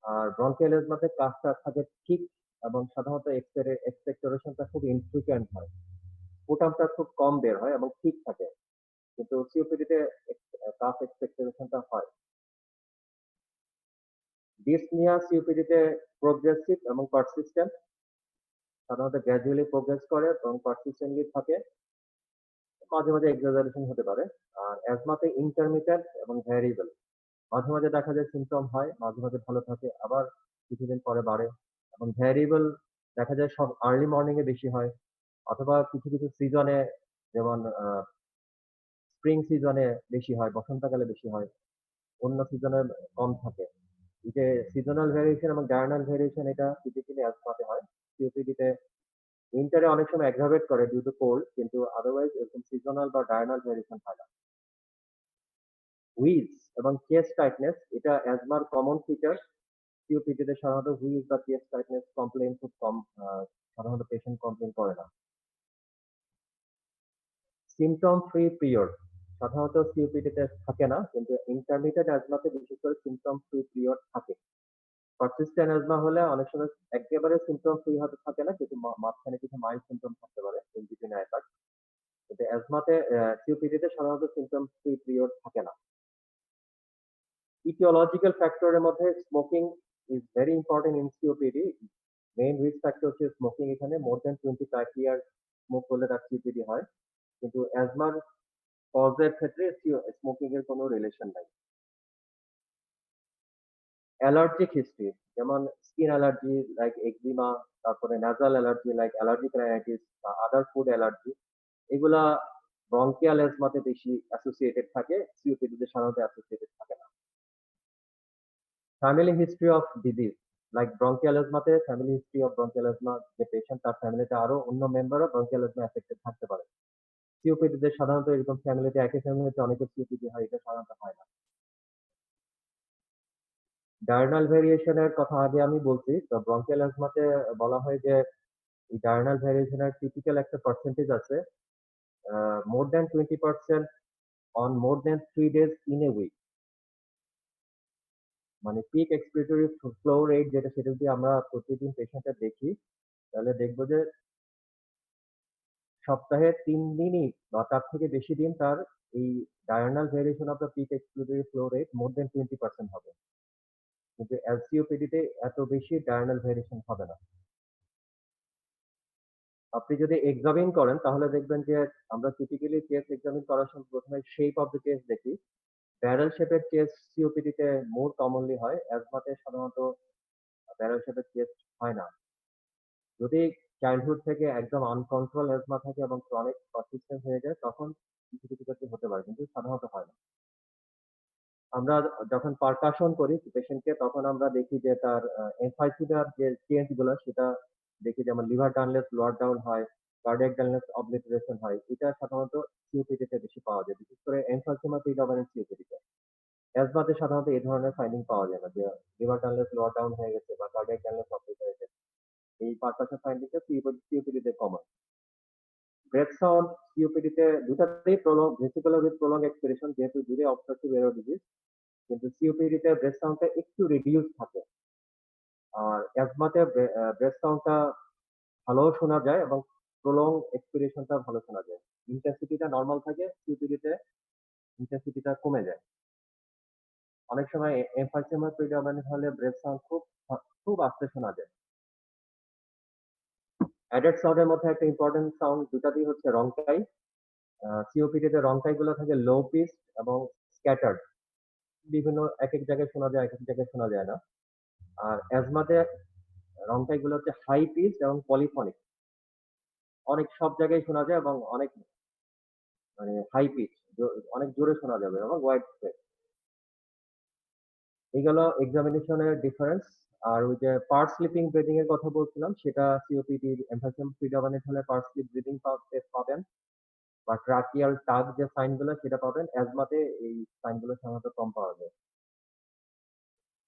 আর ব্রঙ্কিয়াল এজমাতে কাফটা থাকে ঠিক এবং সাধারণত এক্সপেক্টোরেশন টা খুব ইনফ্রিকুয়েন্ট হয়। স্পুটামটা খুব কম বের হয় এবং ঠিক থাকে। কিন্তু সিওপিডি তে কাফ এক্সপেক্টোরেশন টা হয়। ডিসনিয়া সিওপিডি তে প্রোগ্রেসিভ এবং পারসিস্টেন্ট সাধারণত গ্র্যাজুয়ালি প্রোগ্রেস করে এবং পারসিস্টেন্টলি থাকে। মাঝে, মাঝে এক্সাজারেশন হতে পারে। আর অ্যাজমাতে ইন্টারমিটেন্ট এবং ভ্যারিয়েবল। মাঝে, মাঝে দেখা যায় সিম্পটম হয়, মাঝে, মাঝে ভালো থাকে, আবার কিছুদিন পরে বাড়ে এবং ভ্যারিয়েবল দেখা যায় সব আর্লি মর্নিং এ বেশি হয় অথবা কিছু সিজনে যেমন স্প্রিং সিজনে বেশি হয়, বসন্তকালে বেশি হয়, অন্য সিজনে কম থাকে। এই যে সিজনাল ভেরিয়েশন এবং ডায়ার্নাল ভেরিয়েশন এটা টিপিক্যালি অ্যাজমাতে হয়। সিওপিডি তে উইন্টারে অনেক সময় এগ্রাভেট করে ডিউ টু কোল্ড কিন্তু আদারওয়াইজ এরকম সিজনাল বা ডায়ার্নাল ভেরিয়েশন হয় না। হুইজ এবং চেস্ট টাইটনেস এটা অ্যাজমার কমন ফিচার। সিওপিডি তে সাধারণত হুইজ বা চেস্ট টাইটনেস কমপ্লেইন খুব কম সাধারণত পেশেন্ট কমপ্লেইন করে না। সিম্পটম ফ্রি পিরিয়ড সাধারণত সিওপিডি তে থাকে না কিন্তু ইন্টারমিটেন্ট অ্যাজমাতে বিশেষ করে সিম্পটম ফ্রি পিরিয়ড থাকে। পারসিস্টেন্ট অ্যাজমা হলে অনেক সময় একেবারে সিম্পটম ফ্রি হয়তো থাকে না কিন্তু মাঝখানে কিছু মাইল্ড সিম্পটম থাকতে পারে ইন বিটুইন অ্যাটাক। কিন্তু অ্যাজমাতে সিওপিডি তে সাধারণত সিম্পটম ফ্রি পিরিয়ড থাকে না। ইটিওলজিক্যাল ফ্যাক্টরের মধ্যে smoking is very important in COPD. Main risk factor হচ্ছে স্মোকিং এখানে মোর দ্যান 25 ইয়ার স্মোক করলে তার সিওপিডি হয়। কিন্তু অ্যাজমার কজ এর ক্ষেত্রে স্মোকিং এর কোনো রিলেশন নাই। অ্যালার্জিক হিস্ট্রি যেমন স্কিন অ্যালার্জি লাইক এক্সিমা, তারপরে nasal allergy like allergic rhinitis বা আদার ফুড অ্যালার্জি এগুলা ব্রঙ্কিয়াল অ্যাজমাতে বেশি অ্যাসোসিয়েটেড থাকে, সিওপিডি তে সাধারণত অ্যাসোসিয়েটেড থাকে না। Family history of disease like bronchial অ্যাজমাতে family history of bronchial asthma যে পেশেন্ট তার ফ্যামিলিতে আরো অন্য মেম্বারও ব্রঙ্কিয়াল অ্যাজমা এফেক্টেড থাকতে পারে। সিওপিডি তে সাধারণত এরকম ফ্যামিলিতে একই ফ্যামিলিতে অনেকের সিওপিডি হয় এটা সাধারণত হয় না। ডায়নাল ভেরিয়েশন এর কথা আগে আমি বলছি। তো ব্রঙ্কিয়াল অ্যাজমাতে বলা হয় যে এই ডায়নাল ভেরিয়েশন এর টিপিক্যাল একটা পার্সেন্টেজ আছে। More than 20% on more than 3 days in a week. মানে পিক এক্সপিরেটরি ফ্লো রেট যেটা সেটা যদি আমরা প্রতিদিন পেশেন্টের দেখি তাহলে দেখব যে সপ্তাহে ৩ দিনই বা তার থেকে বেশি দিন তার এই diurnal variation of the peak expiratory flow rate more than 20% হবে। কিন্তু সিওপিডি তে এত বেশি ডায়নাল ভেরিয়েশন হবে না। আপনি যদি এক্সামিন করেন তাহলে দেখবেন যে আমরা টিপিক্যালি চেস্ট এক্সামিন করার সময় ১ম এ শেপ অফ দ্য চেস্ট দেখি। ব্যারেল শেপের চেস্ট সিওপিডি তে মোর কমনলি হয়। অ্যাজমাতে সাধারণত ব্যারেল শেপের চেস্ট হয় না। যদি চাইল্ডহুড থেকে একদম আনকন্ট্রোল অ্যাজমা থাকে এবং ক্রনিক পারসিস্টেন্ট হয়ে যায় তখন কিছু ক্ষেত্রে হতে পারে কিন্তু সাধারণত হয় না। আমরা যখন পারকাশন করি পেশেন্টকে তখন আমরা দেখি যে তার এমফাইসিমার যে চেঞ্জ গুলো সেটা দেখি, যেমন লিভার টানলেস লোয়ার ডাউন হয়, কার্ডিয়াক টানলেস অবলিটারেশন হয়। এটা সাধারণত সিওপিডি তে বেশি পাওয়া যায়। বিশেষ করে এমফাইসিমা প্রিডমিনেন্ট সিওপিডি তে। অ্যাজমাতে সাধারণত এই ধরনের ফাইন্ডিং পাওয়া যায় না যে লিভার টানলেস লোয়ার ডাউন হয়ে গেছে বা কার্ডিয়াক টানলেস অবলিট হয়ে গেছে। এই পারকাশন ফাইন্ডিংটা সিওপিডি তে কমন। ব্রেথ সাউন্ড সিওপিডি তে দুটাতেই ভেসিকুলার উইথ প্রলং এক্সপিরেশন, যেহেতু দুটোই অবস্ট্রাকটিভ এয়ার ডিজিজ। কিন্তু সিওপিডি তে ব্রেথ সাউন্ডটা একটু রিডিউস থাকে। আর অ্যাজমাতে ব্রেথ সাউন্ডটা ভালোও শোনা যায় এবং প্রলং এক্সপিরেশনটা ভালো শোনা যায়। ইন্টেনসিটিটা নরমাল থাকে, সিওপিডি তে ইন্টেনসিটিটা কমে যায়। অনেক সময় এমফাইসিমা প্রিডমিনেন্ট হলে ব্রেথ সাউন্ড খুব আস্তে শোনা যায়। অ্যাডেড সাউন্ডের মধ্যে একটা ইম্পর্টেন্ট সাউন্ড দুটাতেই হচ্ছে রংটাই। সিওপিডি তে রংটাই গুলো থাকে লো পিচ এবং স্ক্যাটার্ড। বিভিন্ন একেক জায়গায় শোনা যায়, একেক জায়গায় শোনা যায় না। আর অ্যাজমাতে রংটাই গুলো হচ্ছে হাই পিচ এবং পলিফনিক। অনেক সব জায়গায় শোনা যায় এবং অনেক মানে হাই পিচ, অনেক জোরে শোনা যাবে এবং ওয়াইড স্প্রেড। এইগুলো এক্সামিনেশনের ডিফারেন্স। আর ওই যে পার্ট স্লিপিং ব্রিদিং এর কথা বলছিলাম, সেটা সিওপিডি এমফাইসিম প্রিডমিনেন্ট হলে পার্ট স্লিপ ব্রিদিং পাবেন, বা ট্রাকিয়াল টাগ যে সাইন গুলো সেটা পাবেন। অ্যাজমাতে এই সাইন গুলো সাধারণত কম পাওয়া যায়।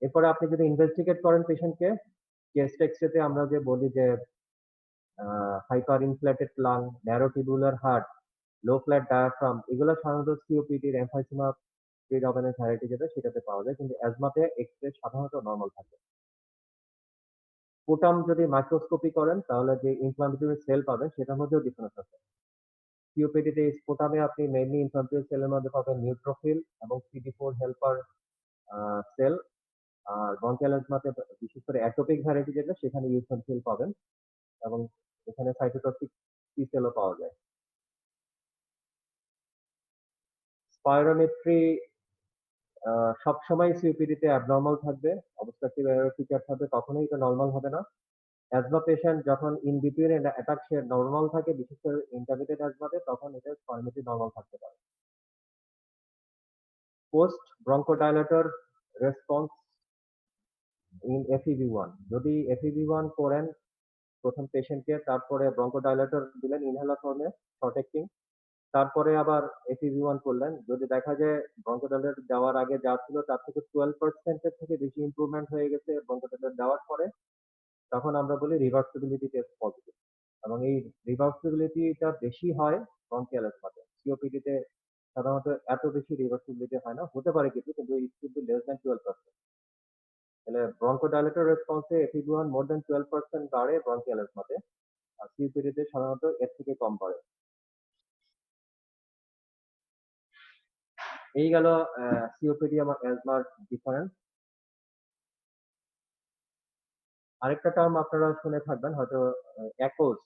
এরপরে আপনি যদি ইনভেস্টিগেট করেন পেশেন্টকে, চেস্ট এক্সরেতে আমরা যে বলি যে hyper inflated lung, narrow tubular heart, low flat diaphragm, এগুলো সাধারণত সিওপিডির এমফাইসিমা প্রিডমিনেন্ট ভ্যারাইটি যেটা সেটাতে পাওয়া যায়। কিন্তু অ্যাজমাতে এক্সরে সাধারণত নরমাল থাকে। স্পুটাম যদি মাইক্রোস্কোপি করেন তাহলে যে ইনফ্লামেটরি সেল পাবেন সেটার মধ্যেও ডিফারেন্স আছে। সিওপিডিতে স্পুটামে আপনি মেইনলি ইনফ্লামেটরি সেলের মধ্যে পাবেন নিউট্রোফিল এবং CD4 হেল্পার সেল। আর ব্রঙ্কিয়াল অ্যাজমাতে বিশেষ করে অ্যাটোপিক ভ্যারাইটি যেটা সেখানে ইউসিএল পাবেন এবং এখানে সাইটোটক্সিক টি সেলও পাওয়া যায়। স্পাইরোমেট্রি সবসময় সিওপিডিতে অ্যাবনরমাল থাকবে, অবস্ট্রাকটিভ এরর ফিচার থাকবে, কখনোই এটা নরমাল হবে না। অ্যাজমা পেশেন্ট যখন in between attack say normal থাকে, বিশেষ করে ইন্টারমিডিয়েট অ্যাজমাতে, তখন এটা স্পাইরোমেট্রি নরমাল থাকতে পারে। Post bronchodilator response in FEV1, যদি FEV1 করেন প্রথম পেশেন্টকে, তারপরে ব্রঙ্কোডাইলেটর দিলেন ইনহেলার ফর্মে শর্ট অ্যাক্টিং, তারপরে আবার FEV1 করলেন, যদি দেখা যায় ব্রঙ্কোডাইলেটর দেওয়ার আগে যা ছিল তার থেকে 12% এর থেকে বেশি ইমপ্রুভমেন্ট হয়ে গেছে ব্রঙ্কোডাইলেটর দেওয়ার পরে, তখন আমরা বলি রিভার্সিবিলিটি টেস্ট পজিটিভ। এবং এই রিভার্সিবিলিটিটা বেশি হয় ব্রঙ্কিয়াল অ্যাজমাতে। সিওপিডি তে সাধারণত এত বেশি রিভার্সিবিলিটি হয় না, হতে পারে কিছু, কিন্তু it should be less than 12%। তাহলে ব্রঙ্কোডাইলেটর রেসপন্সে FEV1 মোর দ্যান 12% বাড়ে ব্রঙ্কিয়াল অ্যাজমাতে, আর সিওপিডি তে সাধারণত এর থেকে কম বাড়ে। এই গেল সিওপিডি এবং অ্যাজমার ডিফারেন্স। আরেকটা টার্ম আপনারা শুনে থাকবেন হয়তো, একোস,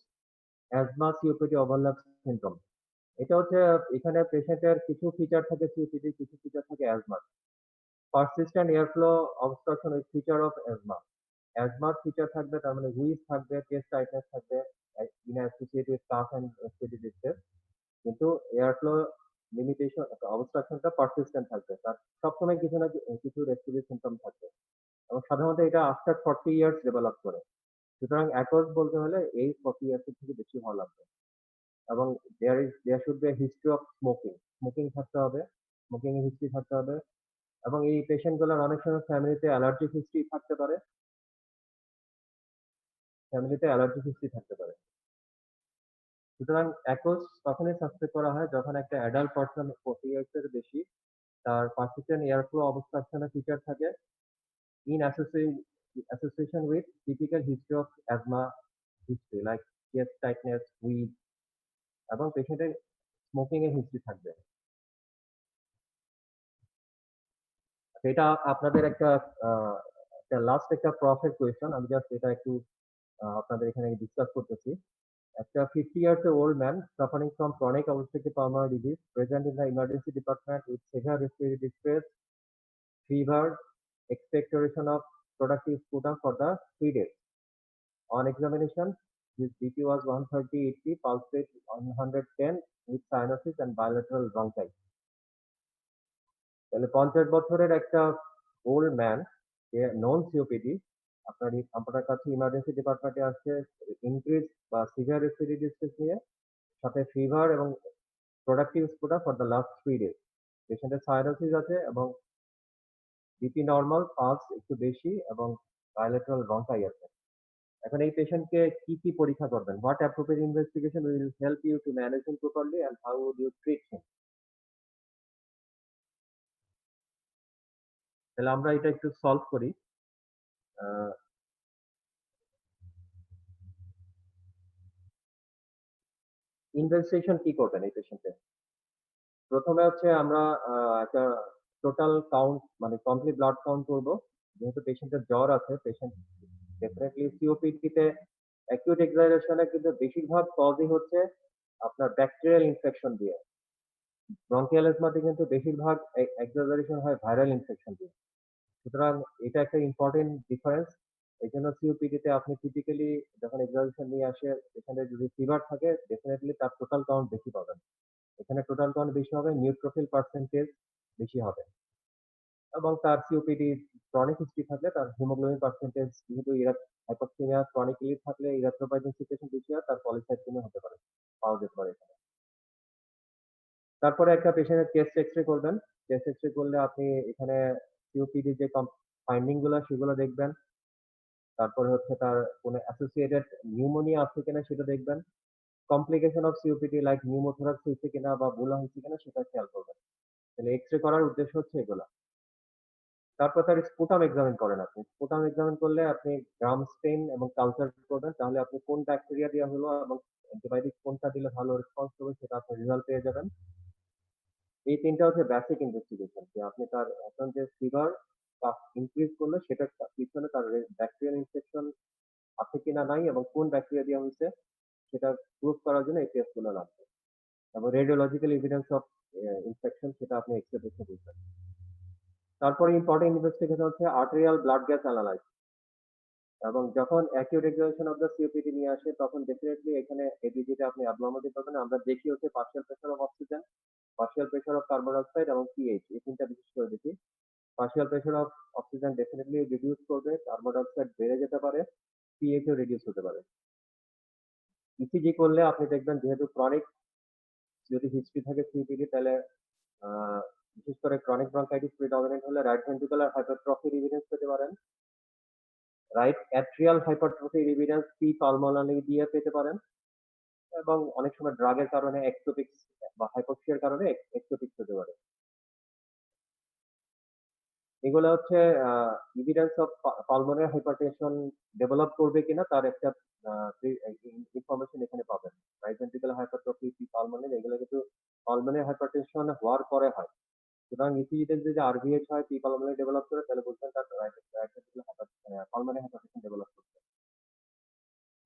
অ্যাজমা সিওপিডি ওভারল্যাপ সিনড্রোম। এটা হচ্ছে এখানে পেশেন্টের কিছু ফিচার থাকে সিওপিডি, কিছু ফিচার থাকে অ্যাজমার। Persistent airflow obstruction with feature of asthma. অ্যাজমার ফিচার থাকবে, তার মানে হুইজ থাকবে, চেস্ট টাইটনেস থাকবে, in associated with cough and steady distress. কিন্তু এয়ারফ্লো লিমিটেশন অবস্ট্রাকশনটা পারসিস্টেন্ট থাকবে, তার সবসময় কিছু না কিছু রেসপিরেটরি সিম্পটম থাকবে এবং সাধারণত এটা আফটার 40 ইয়ার্স ডেভেলপ করে। সুতরাং অ্যাকোস বলতে হলে এই 40 ইয়ার্স এর থেকে বেশি হওয়া লাগবে। এবং there should be a history of smoking, smoking থাকতে হবে, স্মোকিং এর হিস্ট্রি থাকতে হবে। এবং এই পেশেন্ট গুলোর অনেক সময় ফ্যামিলিতে অ্যালার্জিক হিস্ট্রি থাকতে পারে, ফ্যামিলিতে অ্যালার্জিক হিস্ট্রি থাকতে পারে। সুতরাং অ্যাকোস তখনই সাসপেক্ট করা হয় যখন একটা অ্যাডাল্ট পারসন 40 ইয়ার্স এর বেশি, তার পারসিস্টেন্ট এয়ারফ্লো অবস্ট্রাকশনের ফিচার থাকে in association with typical history of asthma history like chest tightness, wheeze, এবং পেশেন্টের স্মোকিং এর হিস্ট্রি থাকবে। এটা আপনাদের একটা লাস্ট একটা প্রফেট কোয়েশ্চন, আমি জাস্ট এটা একটু আপনাদের এখানে ডিসকাস করতেছি। একটা 50 years old man suffering from chronic obstructive pulmonary disease present in the emergency department with severe respiratory distress, fever, expectoration of productive sputum for the 3 days. On examination, his BP was 130/80, pulse rate 110 with cyanosis and bilateral bronchitis. তাহলে ৫০ বছরের একটা old man যে নন COPD আপনার কাছে emergency ডিপার্টমেন্টে আসছে increase বা severe respiratory distress নিয়ে, সাথে ফিভার এবং productive sputum for the last 3 days. পেশেন্টের সাইনোসিস আছে এবং বিপি নরমাল, পালস একটু বেশি এবং বায়োলেটারাল ব্রঙ্কাই আছে। এখন এই পেশেন্টকে কি পরীক্ষা করবেন? What appropriate investigation will help you to manage him properly and how would you treat him? তাহলে আমরা এটা একটু সলভ করি। আ ইনভেস্টিগেশন কি করবেন এই পেশেন্টের? ১ম এ হচ্ছে আমরা আ একটা টোটাল কাউন্ট মানে কমপ্লিট ব্লাড কাউন্ট করব। যেহেতু পেশেন্টের জ্বর আছে, পেশেন্ট ডেফিনিটলি সিওপিডি তে অ্যাকিউট এক্সাইটেশন এ কিন্তু বেশিরভাগ কজই হচ্ছে আপনার ব্যাকটেরিয়াল ইনফেকশন দিয়ে। ব্রঙ্কিয়াল এজমাতে কিন্তু বেশিরভাগ এক্সাজারেশন হয় ভাইরাল ইনফেকশন দিয়ে। সুতরাং এটা একটা ইম্পোর্টেন্ট ডিফারেন্স। এজন্য সিওপিডি তে আপনি টিপিক্যালি যখন এক্সাজারেশন নিয়ে আসে পেশেন্টের যদি ফিভার থাকে ডেফিনিটলি তার টোটাল কাউন্ট বেশি পাবেন। এখানে টোটাল কাউন্ট বেশি হবে, নিউট্রোফিল পার্সেন্টেজ বেশি হবে এবং তার সিওপিডি ক্রনিক হিস্ট্রি থাকলে তার হিমোগ্লোবিন পার্সেন্টেজ যেহেতু হাইপোক্সিমিয়া ক্রনিক্যালি থাকলে ইরিথ্রোপয়েটিন সিচুয়েশন বেশি হয়, তার পলিসাইথেমিয়া হতে পারে, পাওয়া যেতে পারে এখানে। তারপরে একটা পেশেন্টের চেস্ট এক্স-রে করবেন। চেস্ট এক্স-রে করলে আপনি এখানে সিওপিডি যে ফাইন্ডিং গুলা সেগুলো দেখবেন। তারপরে হচ্ছে তার কোনো অ্যাসোসিয়েটেড নিউমোনিয়া আছে কিনা সেটা দেখবেন। Complication of COPD like pneumothorax হইছে কিনা বা বুলা হইছে কিনা সেটা খেয়াল করবেন। তাহলে এক্স-রে করার উদ্দেশ্য হচ্ছে এগুলা। তারপর তার স্পুটাম এক্সামিন করেন আপনি। স্পুটাম এক্সামিন করলে আপনি গ্রাম স্টেইন এবং কালচার করবেন। তাহলে আপনি কোন ব্যাকটেরিয়া দেয়া হলো এবং অ্যান্টিবায়োটিক কোনটা দিলে ভালো রেসপন্স হবে সেটা আপনি রেজাল্ট পেয়ে যাবেন। এই ৩ টা হচ্ছে বেসিক ইনভেস্টিগেশন যে আপনি তার এখন যে ফিভার কাফ ইনক্রিজ করলে সেটার পিছনে তার ব্যাকটেরিয়াল ইনফেকশন আছে কিনা নাই এবং কোন ব্যাকটেরিয়া দেয়া হইছে সেটা প্রুভ করার জন্য এই টেস্ট গুলো লাগবে। এবং রেডিওলজিক্যাল এভিডেন্স অফ ইনফেকশন সেটা আপনি এক্স-রে দেখে বুঝবেন। তারপরে ইম্পোর্টেন্ট ইনভেস্টিগেশন হচ্ছে আর্টেরিয়াল ব্লাড গ্যাস এনালাইসিস। এবং যখন acute examination of the COPD নিয়ে আসে তখন ডেফিনিটলি এখানে এবিজিতে আপনি abnormality পাবেন। আমরা দেখি হচ্ছে partial pressure of oxygen, partial pressure of carbon dioxide এবং পিএইচ এই ৩ টা বিশেষ করে দেখি। Partial pressure of oxygen definitely reduce করবে, কার্বন ডাইঅক্সাইড বেড়ে যেতে পারে, পিএইচ ও রিডিউস হতে পারে। ইসিজি করলে আপনি দেখবেন যেহেতু ক্রনিক যদি হিস্ট্রি থাকে সিওপিডি তাহলে আ বিশেষ করে ক্রনিক ব্রঙ্কাইটিস প্রিডমিনেন্ট হলে রাইট ভেন্ট্রিকুলার হাইপারট্রফির এভিডেন্স পেতে পারেন। রাইট অ্যাট্রিয়াল হাইপারট্রফির এভিডেন্স পি পালমোনালি দিয়ে পেতে পারেন এবং অনেক সময় ড্রাগের কারণে একটোপিক্স বা হাইপোক্সিয়ার কারণে একটোপিক্স হতে পারে। এগুলা হচ্ছে uh evidence of pulmonary hypertension develop করবে কিনা তার একটা আ ইনফরমেশন এখানে পাবেন। Right ventricular hypertrophy, P pulmonary এগুলো কিন্তু পালমোনারি হাইপারটেনশন হওয়ার পরে হয়। সুতরাং ইসিজিতে যদি আরভিএইচ হয়, পি পালমোনারি ডেভেলপ করে তাহলে বুঝবেন তার right ventricular pulmonary hypertension develop করছে।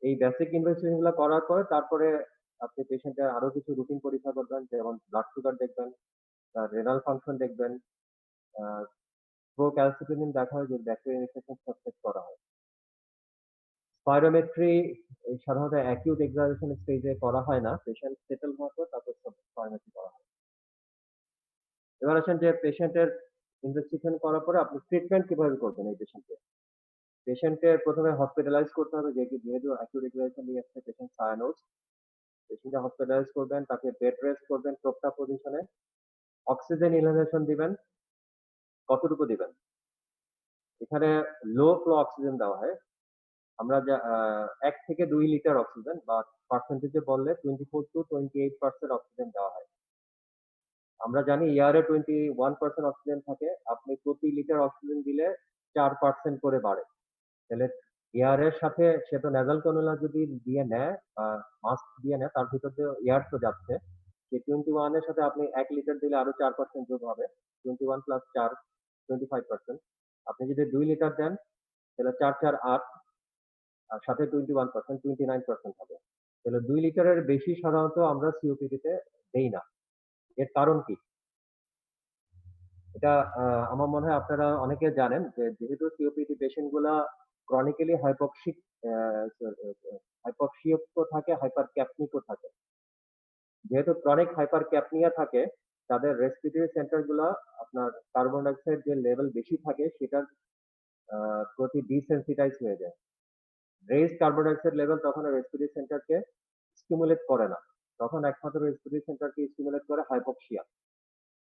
এই বেসিক ইনভেস্টিগেশন গুলা করার পরে তারপরে আপনি পেশেন্টের আরো কিছু রুটিন পরীক্ষা করবেন যেমন ব্লাড সুগার দেখবেন, তার রেনাল ফাংশন দেখবেন, আ প্রোক্যালসিটোনিন দেখা হয় যে ব্যাকটেরিয়া ইনফেকশন সাসপেক্ট করা হয়। স্পাইরোমেট্রি এই সাধারণত অ্যাকিউট এক্সামিনেশন স্টেজে করা হয় না। পেশেন্ট সেটেল হওয়ার পর তারপর স্পাইরোমেট্রি করা হয়। এবার আসেন যে পেশেন্টের ইনভেস্টিগেশন করার পরে আপনি ট্রিটমেন্ট কিভাবে করবেন এই পেশেন্টকে? পেশেন্টকে ১ম এ হসপিটালাইজ করতে হবে যেহেতু অ্যাকিউট এক্সামিনেশন নিয়ে আসছে পেশেন্ট সায়ানোজ। পেশেন্টকে হসপিটালাইজ করবেন, তাকে বেড রেস্ট করবেন প্রোক্টা পজিশনে। অক্সিজেন ইনহেলেশন দিবেন। কতটুকু দিবেন? এখানে লো ফ্লো অক্সিজেন দেওয়া হয়। আমরা যা ১ থেকে ২ লিটার অক্সিজেন বা পার্সেন্টেজ এ বললে 24-28% অক্সিজেন দেওয়া হয়। আমরা জানি এয়ার এ 21% অক্সিজেন থাকে। আপনি প্রতি লিটার অক্সিজেন দিলে 4% করে বাড়ে। তাহলে এয়ার এর সাথে সে তো নেজাল ক্যানুলা যদি দিয়ে নেয় বা মাস্ক দিয়ে নেয় তার ভিতর দিয়ে এয়ার তো যাচ্ছে। সেই 21 এর সাথে আপনি ১ লিটার দিলে আরো ৪% যোগ হবে। 21 প্লাস ৪ 25%। আপনি যদি ২ লিটার দেন তাহলে ৪, ৪, ৮ আর সাথে 21% 29% হবে। তাহলে ২ লিটারের বেশি সাধারণত আমরা সিওপিডি তে দেই না। এর কারণ কি? এটা আ আমার মনে হয় আপনারা অনেকে জানেন যে যেহেতু সিওপিডি পেশেন্ট গুলা ক্রনিক্যালি হাইপোক্সিক অ্যা হাইপোক্সিক ও থাকে, হাইপারক্যাপনিক ও থাকে। যেহেতু ক্রনিক হাইপারক্যাপনিয়া থাকে তাদের রেসপিরেটরি সেন্টার গুলা আপনি আপনার কার্বন ডাইঅক্সাইড যে লেভেল বেশি থাকে সেটার প্রতি ডিসেনসিটাইজ হয়ে যায়। রেইজড কার্বন ডাইঅক্সাইড লেভেল তখন রেসপিরেটরি সেন্টারকে স্টিমুলেট করে না। তখন একমাত্র রেসপিরেটরি সেন্টারকে স্টিমুলেট করে হাইপক্সিয়া।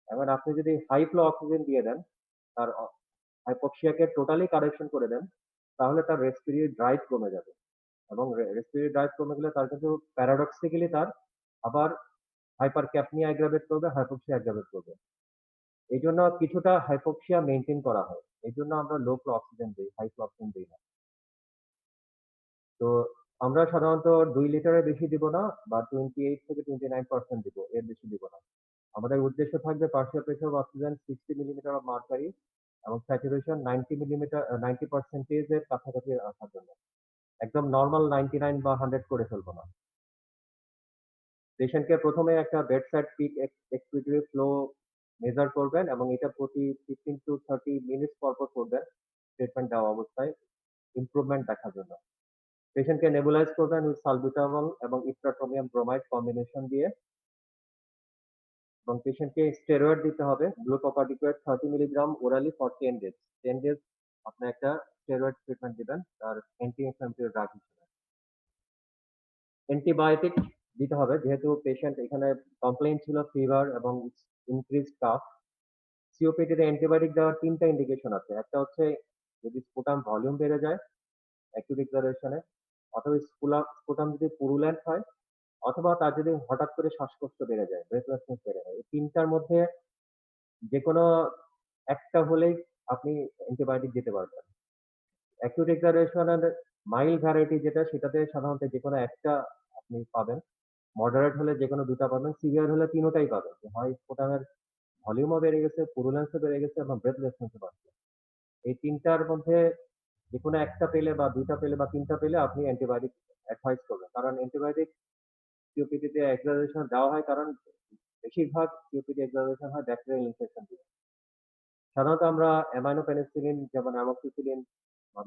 এখন আপনি যদি হাই ফ্লো অক্সিজেন দিয়ে দেন, তার হাইপক্সিয়াকে টোটালি কারেকশন করে দেন, তাহলে তার রেসপিরেটরি ড্রাইভ কমে যাবে। এবং রেসপিরেটরি ড্রাইভ কমে গেলে তার কিন্তু প্যারাডক্সিক্যালি তার আবার হাইপারক্যাপনিয়া এগ্রাভেট করবে, হাইপক্সিয়া এগ্রাভেট করবে। এইজন্য কিছুটা হাইপক্সিয়া মেইনটেইন করা হয়। এইজন্য আমরা লো ফ্লো অক্সিজেন দেই, হাই ফ্লো অক্সিজেন দেই না। তো আমরা সাধারণত ২ লিটারের বেশি দিব না বা 28 থেকে 29% দিব। এর বেশি দিব না। আমাদের উদ্দেশ্য থাকবে partial pressure of oxygen 60 millimetre of mercury এবং স্যাচুরেশন 90% এর কাছাকাছি রাখার জন্য। একদম নরমাল 99 বা 100 করে ফেলবো না। পেশেন্টকে প্রথমে একটা বেডসাইড পিক এক্সপিরিটরি ফ্লো মেজার করবেন এবং এটা প্রতি 15 টু 30 মিনিটস পর করবেন ট্রিটমেন্ট দেওয়া অবস্থায় ইমপ্রুভমেন্ট দেখার জন্য। পেশেন্টকে নেবুলাইজ করবেন উইথ সালবিটামল এবং ইপ্রাটোমিয়াম ব্রোমাইড কম্বিনেশন দিয়ে এবং পেশেন্টকে স্টেরয়েড দিতে হবে glucocorticoid 30 milligram orally for 10 days. 10 days আপনি একটা স্টেরয়েড ট্রিটমেন্ট দিবেন তার অ্যান্টি ইনফ্ল্যামেটরি ড্রাগ হিসেবে। অ্যান্টিবায়োটিক দিতে হবে যেহেতু পেশেন্ট এখানে কমপ্লেইন ছিল ফিভার এবং ইনক্রিজড কাফ। সিওপিডিতে অ্যান্টিবায়োটিক দেওয়ার ৩ টা ইন্ডিকেশন আছে। একটা হচ্ছে যদি স্পুটাম ভলিউম বেড়ে যায় অ্যাকিউট ডিক্লারেশনে, অথবা স্পুটাম যদি পুরুলেন্ট হয়, অথবা তার যদি হঠাৎ করে শ্বাসকষ্ট বেড়ে যায়, ব্রেথলেসনেস বেড়ে যায়। এই ৩ টার মধ্যে যেকোনো একটা হলেই আপনি অ্যান্টিবায়োটিক দিতে পারবেন। অ্যাকিউট ডিক্লারেশনের মাইল্ড ভ্যারাইটি যেটা সেটাতে সাধারণত যেকোনো একটা আপনি পাবেন। মডারেট হলে যেকোনো ২ টা পাবেন, সিভিয়ার হলে ৩ টাই পাবেন। যে হয় স্পুটামের ভলিউমও বেড়ে গেছে, পুরুলেন্সও বেড়ে গেছে এবং ব্রেথলেসনেসও বাড়ছে। এই ৩ টার মধ্যে যেকোনো একটা পেলে বা ২ টা পেলে বা ৩ টা পেলে আপনি অ্যান্টিবায়োটিক অ্যাডভাইস করবেন। কারণ অ্যান্টিবায়োটিক সিওপিডিতে এক্সাজারেশন দেওয়া হয় কারণ বেশিরভাগ সিওপিডি এক্সাজারেশন হয় ব্যাকটেরিয়াল ইনফেকশন দিয়ে। সাধারণত আমরা অ্যামাইনো পেনিসিলিন যেমন অ্যামোক্সিসিলিন বা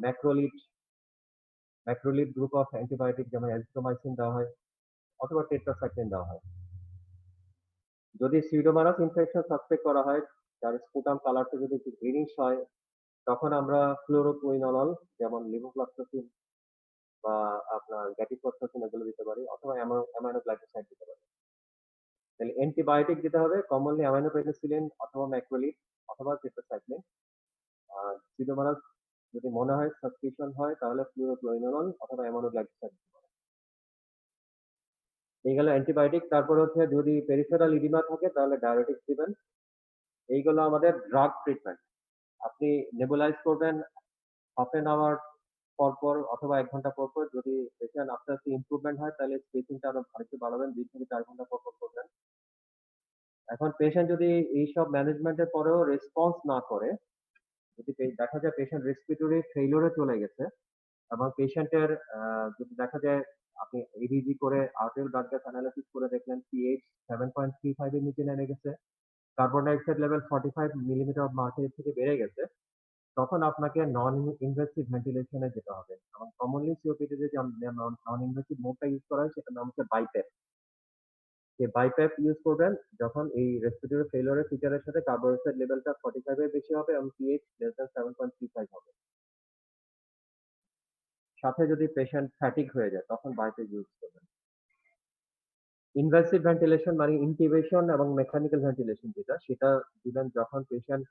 ম্যাক্রোলিড গ্রুপ অফ অ্যান্টিবায়োটিক যেমন এজিথ্রোমাইসিন দেওয়া হয় অথবা টেট্রাসাইক্লিন দেওয়া হয়। যদি সিউডোমোনাস ইনফেকশন সাসপেক্ট করা হয়, যার স্পুটাম কালারটা যদি একটু গ্রিনিশ হয়, তখন আমরা ফ্লুরোকুইনোলল যেমন লিভোফ্লক্সাসিন বা আপনার গ্যাটিসপ্রোক্সাসিন এগুলো দিতে পারি অথবা অ্যামাইনো গ্লাইকোসাইড দিতে পারি। তাহলে অ্যান্টিবায়োটিক দিতে হবে কমনলি অ্যামাইনো পেনিসিলিন অথবা ম্যাক্রোলিড অথবা টেট্রাসাইক্লিন। আর সিউডোমোনাস যদি মনে হয় সাসপিশন হয় তাহলে ফ্লুরোকুইনোলল অথবা অ্যামাইনো গ্লাইকোসাইড। এই গেল অ্যান্টিবায়োটিক। তারপর হচ্ছে যদি পেরিফেরাল ইডিমা থাকে তাহলে ডায়াবেটিক্স দিবেন। এইগুলো আমাদের ড্রাগ ট্রিটমেন্ট। আপনি নেবুলাইজ করবেন হাফ অ্যান আওয়ার পর অথবা ১ ঘন্টা পর। যদি পেশেন্ট আস্তে, আস্তে ইমপ্রুভমেন্ট হয় তাহলে স্পেসিংটা আরো আরেকটু বাড়াবেন ২ থেকে ৪ ঘন্টা পর করবেন। এখন পেশেন্ট যদি এইসব ম্যানেজমেন্টের পরেও রেসপন্স না করে, যদি দেখা যায় পেশেন্ট রেসপিরেটরি ফেইলিউর এ চলে গেছে এবং পেশেন্টের যদি দেখা যায় আপনি ইডিজি করে আর্টেরিয়াল ব্লাড গ্যাস অ্যানালাইসিস করে দেখলেন পিএইচ 7.35 এর নিচে নেমে গেছে, carbon dioxide level 45 millimetre of mercury থেকে বেড়ে গেছে, তখন আপনাকে নন ইনভেসিভ ভেন্টিলেশন এ যেতে হবে। এবং কমনলি সিওপিডি তে যে নন ইনভেসিভ মোডটা ইউজ করা হয় সেটার নাম হচ্ছে বাইপ্যাপ। এই বাইপ্যাপ ইউজ করবেন যখন এই রেসপিরেটরি ফেইলিউর এর ফিচারের সাথে কার্বন ডাইঅক্সাইড লেভেলটা 45 এর বেশি হবে এবং পিএইচ লেস দ্যান 7.35 হবে। সাথে যদি পেশেন্ট ফ্যাটিগ হয়ে যায় তখন বাইপ্যাপ ইউজ করবেন। ইনভাসিভ ভেন্টিলেশন মানে ইনটিউবেশন এবং মেকানিক্যাল ভেন্টিলেশন যেটা সেটা দিবেন যখন পেশেন্ট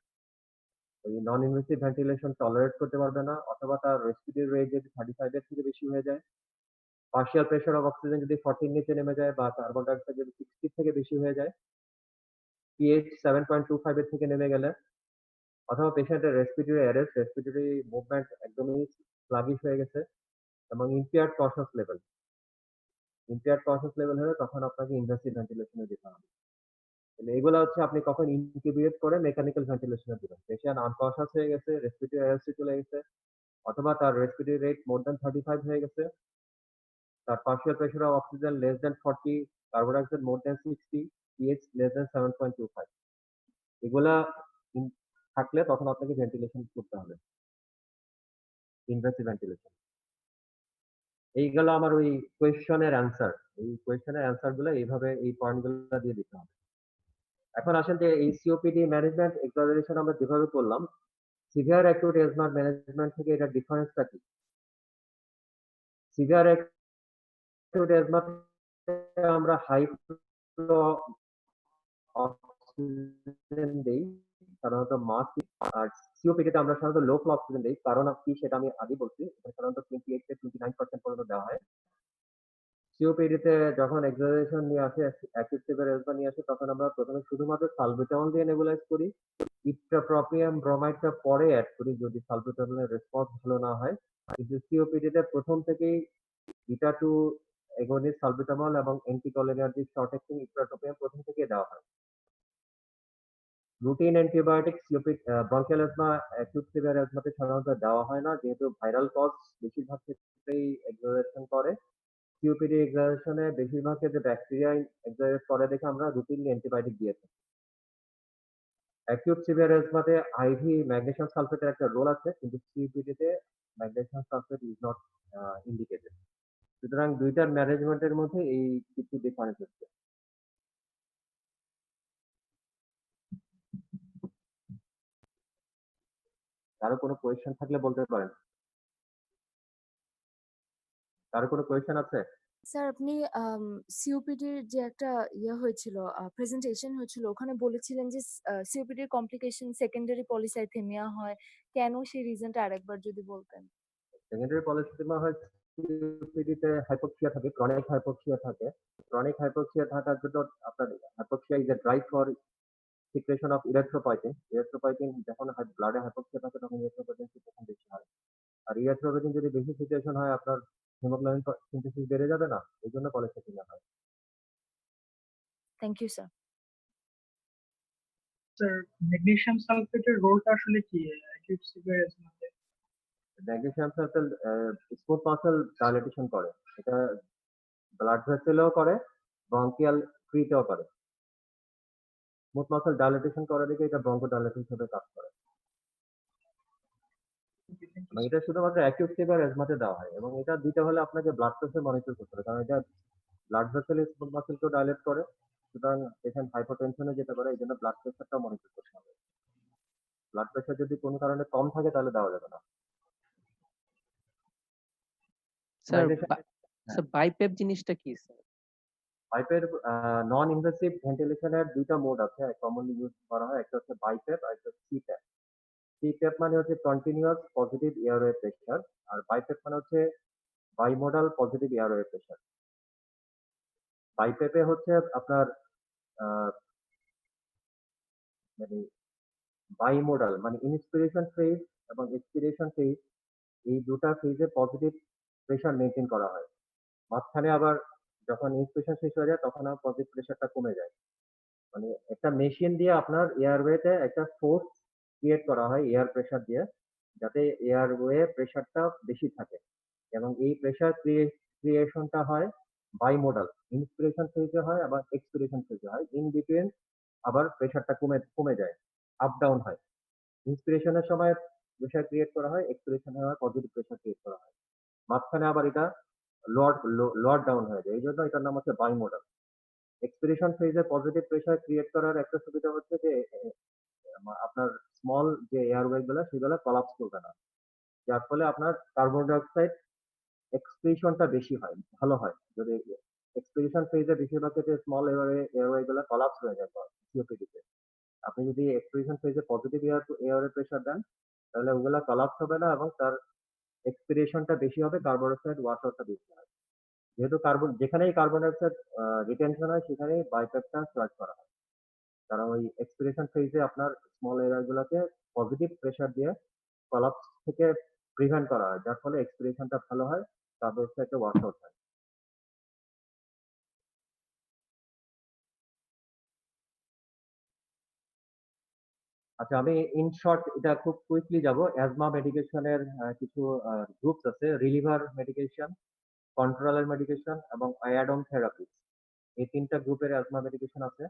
ওই নন ইনভেসিভ ভেন্টিলেশন টলারেট করতে পারবে না অথবা তার রেসপিরেটরি রেট যদি 35 এর থেকে বেশি হয়ে যায়, পার্শিয়াল প্রেশার অফ অক্সিজেন যদি 40 এর নিচে নেমে যায় বা কার্বন ডাইঅক্সাইড যদি 60 থেকে বেশি হয়ে যায়, পিএইচ 7.25 এর থেকে নেমে গেলে, অথবা পেশেন্টের রেসপিরেটরি অ্যারেস্ট, রেসপিরেটরি মুভমেন্ট একদমই স্লাগিশ হয়ে গেছে এবং ইম্পেয়ার্ড কনশাস লেভেল হলে তখন আপনাকে ইনভাসিভ ভেন্টিলেশনে যেতে হবে। তাহলে এগুলা হচ্ছে আপনি কখন ইনকিউবেট করে মেকানিক্যাল ভেন্টিলেশনে দিবেন। পেশেন্ট আনকনশাস হয়ে গেছে, রেসপিরেটরি অ্যারেস্টে চলে গেছে অথবা তার রেসপিরেটরি রেট মোর দ্যান 35 হয়ে গেছে, তার partial pressure of oxygen less than 40, carbon dioxide more than 60, pH less than 7.25, এগুলা থাকলে তখন আপনাকে ভেন্টিলেশন করতে হবে, ইনভাসিভ ভেন্টিলেশন। এই গেল আমার ওই কোয়েশ্চনের অ্যান্সার। এই কোয়েশ্চনের অ্যান্সার গুলো এইভাবে এই পয়েন্ট গুলো দিয়ে দিতে হবে। এখন আসেন যে এই সিওপিডি ম্যানেজমেন্ট এক্সাজারেশন আমরা যেভাবে করলাম, সিভিয়ার অ্যাকিউট এজমা ম্যানেজমেন্ট থেকে এটার ডিফারেন্সটা কি? সিভিয়ার অ্যাকিউট এজমাতে আমরা হাই ফ্লো অক্সিজেন দেই, সাধারণত মাস্ক। আর সিওপিডি তে আমরা সাধারণত লো ফ্লো অক্সিজেন দেই। কারণ কি সেটা আমি আগেই বলছি। এটা সাধারণত 28 থেকে 29% পর্যন্ত দেওয়া হয়। সিওপিডি তে যখন এক্সাজারেশন নিয়ে আসে, অ্যাকিউট সিভিয়ার এজমা নিয়ে আসে, তখন আমরা ১ম এ শুধুমাত্র সালবিটামল দিয়ে নেবুলাইজ করি। ইপ্টাপ্রোপিয়াম ব্রোমাইডটা পরে এড করি যদি সালবিটামলের রেসপন্স ভালো না হয়। কিন্তু সিওপিডি তে ১ম থেকেই বিটা 2 এগোনিস্ট সালবিটামল এবং অ্যান্টিকোলিনার্জিক শর্ট অ্যাক্টিং ইপ্টাপ্রোপিয়াম ১ম থেকেই দেওয়া হয়। Routine antibiotic bronchial asthma, acute severe এজমাতে সাধারণত দেওয়া হয় না, যেহেতু ভাইরাল কজ বেশিরভাগ ক্ষেত্রেই এক্সাজারেশন করে। সিওপিডি এক্সাজারেশনে বেশিরভাগ ক্ষেত্রে ব্যাকটেরিয়া এক্সাজারেট করে দেখে আমরা রুটিনলি অ্যান্টিবায়োটিক দিয়ে থাকি। অ্যাকিউট সিভিয়ার এজমাতে আইভি ম্যাগনেসিয়াম সালফেটের একটা রোল আছে, কিন্তু সিওপিডি তে magnesium sulphate is not indicated. সুতরাং ২ টার ম্যানেজমেন্টের মধ্যে এই কিছু ডিফারেন্স হচ্ছে। কারো কোনো কোয়েশ্চেন থাকলে বলতে পারেন। কারো কোনো কোয়েশ্চেন আছে? স্যার আপনি সিওপিডির যে একটা হয়েছিল, প্রেজেন্টেশন হয়েছিল, ওখানে বলেছিলেন যে সিওপিডির কমপ্লিকেশন সেকেন্ডারি পলিসাইথেমিয়া হয়। কেন সেই রিজনটা আরেকবার যদি বলতেন? সেকেন্ডারি পলিসিটিমা হয় সিওপিডি তে হাইপোক্সিয়া থাকে, ক্রনিক হাইপোক্সিয়া থাকে। ক্রনিক হাইপোক্সিয়া থাকার জন্য আপনার hypoxia is a drive for secretion of erythropoietin. Erythropoietin যখন ব্লাডে হাইপোক্সিয়া থাকে তখন ইরিথ্রোপয়েটিন সিক্রেশন বেশি হয়। আর ইরিথ্রোপয়েটিন যদি বেশি সিক্রেশন হয় আপনার হিমোগ্লোবিন সিনথেসিস বেড়ে যাবে না? এজন্য পলিসিটিমিয়া হয়। Thank you sir. Sir, magnesium সালফেটের রোলটা আসলে কি অ্যাকিউট সিভিয়ার এজমাতে? Magnesium sulphate smooth muscle dilatation করে। এটা ব্লাড ভেসেলেও করে, ব্রঙ্কিয়াল ট্রিটেও করে। স্মুথ মাসল ডাইলেটেশন করে দেখে এটা ব্রঙ্কোডাইলেটর হিসেবে কাজ করে। এবং এটা শুধুমাত্র অ্যাকিউট সিভিয়ার এজমাতে দেওয়া হয় এবং এটা দিতে হলে আপনাকে ব্লাড প্রেশার মনিটর করতে হবে। কারণ এটা ব্লাড ভেসেল স্মুথ মাসলকেও ডাইলেট করে। সুতরাং পেশেন্ট হাইপারটেনশনে যেতে পারে। এজন্য ব্লাড প্রেশারটাও মনিটর করতে হবে। ব্লাড প্রেশার যদি কোনো কারণে কম থাকে তাহলে দেওয়া যাবে না। স্যার ম্যাগনেসিয়াম স্যার বাইপ্যাপ জিনিসটা কি স্যার? পাইপের নন ইনভেসিভ ভেন্টিলেশনের ২ টা মোড আছে কমনলি ইউজ করা হয়। একটা হচ্ছে বাইপ্যাপ আর একটা হচ্ছে সিপ্যাপ। সিপ্যাপ মানে হচ্ছে কন্টিনিউয়াস পজিটিভ এয়ারওয়ে প্রেশার, আর বাইপ্যাপ মানে হচ্ছে বাইমোডাল পজিটিভ এয়ারওয়ে প্রেশার। বাইপ্যাপে হচ্ছে আপনার আ মানে বাইমোডাল মানে ইন্সপিরেশন ফেজ এবং এক্সপিরেশন ফেজ, এই ২ টা ফেজে পজিটিভ প্রেশার মেইনটেইন করা হয়। মাঝখানে আবার যখন ইন্সপিরেশন শেষ হয়ে যায় তখন আবার পজিটিভ প্রেশারটা কমে যায়। মানে একটা মেশিন দিয়ে আপনার এয়ারওয়েতে একটা ফোর্স ক্রিয়েট করা হয় এয়ার প্রেশার দিয়ে, যাতে এয়ারওয়ে প্রেশারটা বেশি থাকে এবং এই প্রেশার ক্রিয়েশনটা হয় বাইমোডাল। ইন্সপিরেশন ফেজে হয় আবার এক্সপিরেশন ফেজে হয়। ইন বিটুইন আবার প্রেশারটা কমে কমে যায়। আপ ডাউন হয়। ইন্সপিরেশনের সময় প্রেশার ক্রিয়েট করা হয়, এক্সপিরেশনের সময় পজিটিভ প্রেশার ক্রিয়েট করা হয়। মাঝখানে আবার এটা লোয়ার ডাউন হয়ে যায়। এইজন্য এটার নাম হচ্ছে বাইমোডাল। এক্সপিরেশন ফেজে পজিটিভ প্রেশার ক্রিয়েট করার একটা সুবিধা হচ্ছে যে আপনার স্মল যে এয়ারওয়ে গুলা সেগুলা কোলাপস করবে না। যার ফলে আপনার কার্বন ডাই অক্সাইড এক্সক্রিশনটা বেশি হয়, ভালো হয়। যদি এক্সপিরেশন ফেজে বেশিরভাগ ক্ষেত্রে স্মল এয়ারওয়ে গুলা কোলাপস হয়ে যায় সিওপিডি তে। আপনি যদি এক্সপিরেশন ফেজে পজিটিভ এয়ারওয়ে প্রেশার দেন তাহলে ওগুলা কোলাপস হবে না এবং তার এক্সপিরেশনটা বেশি হবে, কার্বন ডাই অক্সাইড ওয়াশ আউটটা বেশি হয়। যেহেতু যেখানেই কার্বন ডাই অক্সাইড রিটেনশন হয় সেখানেই বাইপ্যাপটা চয়েস করা হয়। কারণ ওই এক্সপিরেশন ফেজে আপনার স্মল এরিয়া গুলোকে পজিটিভ প্রেশার দিয়ে কোলাপস থেকে প্রিভেন্ট করা হয়, যার ফলে এক্সপিরেশনটা ভালো হয়, কার্বন ডাইঅক্সাইডটা ওয়াশ আউট হয়। আচ্ছা, আমি ইন শর্ট এটা খুব কুইকলি যাব। অ্যাজমা মেডিকেশনের কিছু গ্রুপস আছে, রিলিভার মেডিকেশন, কন্ট্রোলার মেডিকেশন এবং অ্যাড অন থেরাপি। এই ৩ টা গ্রুপের অ্যাজমা মেডিকেশন আছে।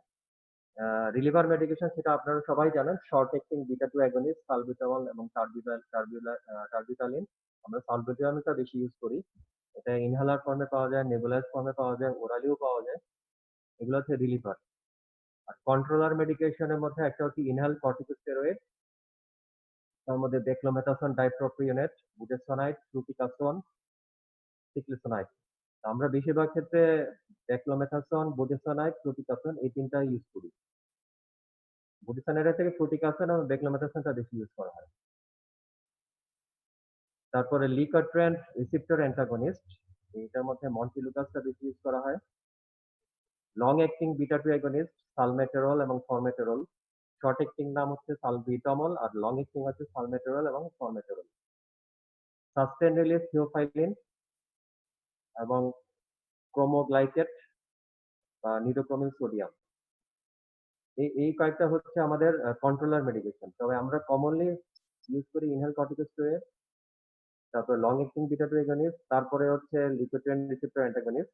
রিলিভার মেডিকেশন সেটা আপনারা সবাই জানেন, short acting beta 2 against salbutamol এবং টার্বিটালিন। আমরা সালবিটামলটা বেশি ইউজ করি। এটা ইনহেলার ফর্মে পাওয়া যায়, নেবুলাইজ ফর্মে পাওয়া যায়, ওরালিও পাওয়া যায়। এগুলো হচ্ছে রিলিভার। আর কন্ট্রোলার মেডিকেশনের মধ্যে একটা হচ্ছে ইনহেল কর্টিকোস্টেরয়েড, তার মধ্যে ডেক্লোমেথাসন ডাইপ্রোপিওনেট, বুটেসোনাইড, ফ্লুটিকাসোন, সিক্লিসোনাইড। আমরা বেশিরভাগ ক্ষেত্রে ডেক্লোমেথাসন, বুটেসোনাইড, ফ্লুটিকাসন এই তিনটা ইউজ করি। বুটেসোনাইডের থেকে ফ্লুটিকাসন এবং ডেক্লোমেথাসনটা বেশি ইউজ করা হয়। তারপরে লিকোট্রেন্ট রিসেপ্টর অ্যান্টাগনিস্ট, এটার মধ্যে মন্টিলুকাসটা বেশি ইউজ করা হয়। Long acting beta two agonist, salmeterol এবং ফরমেটেরল। শর্ট অ্যাক্টিং নাম হচ্ছে সালবিটামল, আর লং অ্যাক্টিং হচ্ছে সালমেটেরল এবং ফরমেটেরল। সাস্টেন রিলিজ থিওফাইলিন এবং ক্রোমোগ্লাইকেট বা নিডোক্রোমিল সোডিয়াম। এই কয়েকটা হচ্ছে আমাদের কন্ট্রোলার মেডিকেশন। তবে আমরা কমনলি ইউজ করি ইনহেল কর্টিকোস্টেরয়েড, তারপরে long acting beta two agonist, তারপরে হচ্ছে leukotriene receptor antagonist,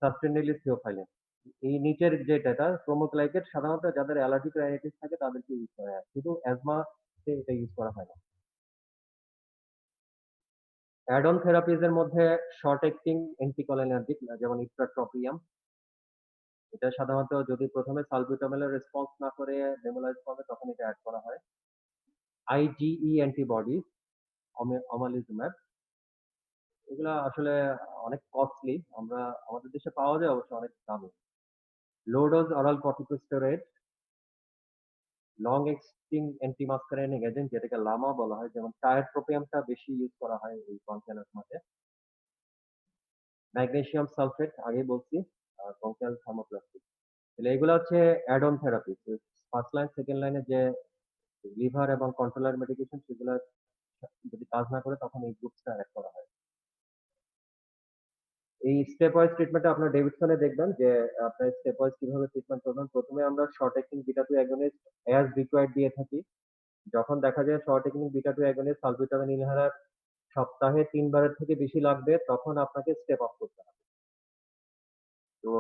sustain release theophylline. এই নিচের যেটা ক্রোমোগ্লাইকেট সাধারণত যাদের অ্যালার্জিক রাইনাইটিস থাকে তাদেরকে ইউজ করা হয়, শুধু অ্যাজমাতে এটা ইউজ করা হয় না। অ্যাড-অন থেরাপিজ এর মধ্যে শর্ট অ্যাক্টিং অ্যান্টিকোলিনার্জিক যেমন ইপ্রাট্রোপিয়াম, এটা সাধারণত যদি প্রথমে সালবিউটামলের রেসপন্স না করে নেবুলাইজ করে তখন এটা অ্যাড করা হয়। আইজিই অ্যান্টিবডি, অমালিজুম্যাব, এগুলা আসলে অনেক কস্টলি, আমাদের দেশে পাওয়া যায় অবশ্য অনেক দামি। Low dose oral corticosteroid, long acting antimuscarinic agent যেটাকে লামা বলা হয়, যেমন টায়ারট্রোপিয়ামটা বেশি ইউজ করা হয় এই ব্রঙ্কিয়াল অ্যাজমাতে। ম্যাগনেসিয়াম সালফেট আগেই বলছি, ব্রঙ্কিয়াল থার্মোপ্লাস্টিক। তাহলে এগুলো হচ্ছে add on therapy. First line second লাইনে যে লিভার এবং কন্ট্রোলার মেডিকেশন সেগুলো যদি কাজ না করে তখন এই গ্রুপসটা অ্যাড করা হয়। এই স্টেপ ওয়াইজ ট্রিটমেন্টে আপনার ডেভিডসনে দেখবেন যে আপনার স্টেপ ওয়াইজ কিভাবে ট্রিটমেন্ট করবেন। প্রথমে আমরা short acting beta two agonist as required দিয়ে থাকি। যখন দেখা যায় short acting beta two agonist salbutamol inhaler সপ্তাহে ৩ বারের থেকে বেশি লাগবে, তখন আপনাকে স্টেপ আপ করতে হবে। তো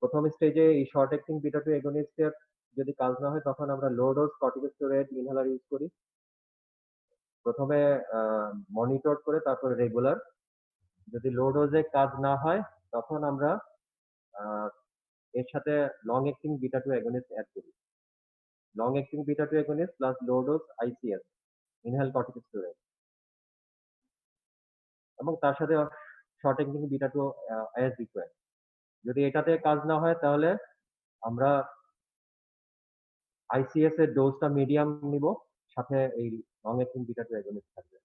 প্রথম স্টেজে এই শর্ট অ্যাক্টিং বিটা টু অ্যাগনিস্টের যদি কাজ না হয় তখন আমরা low dose corticosteroid inhaler use করি। প্রথমে মনিটর করে তারপরে রেগুলার। যদি লো ডোজে কাজ না হয় তখন আমরা আহ, এর সাথে long acting beta two agonist add করি। Long acting beta two agonist plus low dose ICS, inhale corticosteroid, এবং তার সাথে short acting beta two as required. যদি এটাতে কাজ না হয় তাহলে আমরা আইসিএস এর ডোজটা মিডিয়াম নিব, সাথে এই long acting beta two agonist থাকবে।